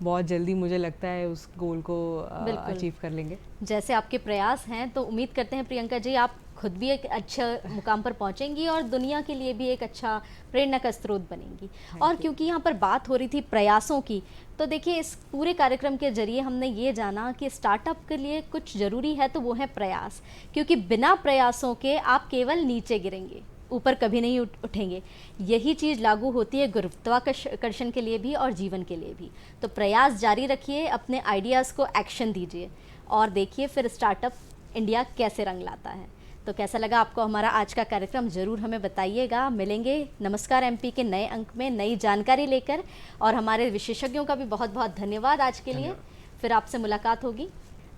बहुत जल्दी, मुझे लगता है, उस गोल को अचीव कर लेंगे। जैसे आपके प्रयास हैं तो उम्मीद करते हैं प्रियंका जी आप खुद भी एक अच्छा मुकाम पर पहुंचेंगी और दुनिया के लिए भी एक अच्छा प्रेरणा का स्रोत बनेंगी। और क्योंकि यहाँ पर बात हो रही थी प्रयासों की, तो देखिए इस पूरे कार्यक्रम के जरिए हमने ये जाना कि स्टार्टअप के लिए कुछ ज़रूरी है तो वो है प्रयास, क्योंकि बिना प्रयासों के आप केवल नीचे गिरेंगे, ऊपर कभी नहीं उठेंगे। यही चीज़ लागू होती है गुरुत्वाकर्षण के लिए भी और जीवन के लिए भी। तो प्रयास जारी रखिए, अपने आइडियाज़ को एक्शन दीजिए और देखिए फिर स्टार्टअप इंडिया कैसे रंग लाता है। तो कैसा लगा आपको हमारा आज का कार्यक्रम, ज़रूर हमें बताइएगा। मिलेंगे नमस्कार MP के नए अंक में नई जानकारी लेकर, और हमारे विशेषज्ञों का भी बहुत बहुत धन्यवाद आज के लिए। फिर आपसे मुलाकात होगी,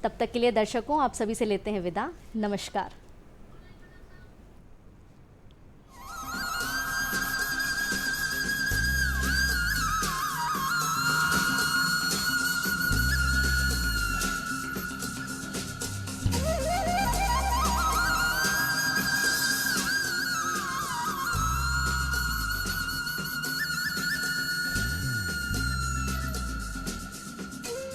तब तक के लिए दर्शकों आप सभी से लेते हैं विदा। नमस्कार।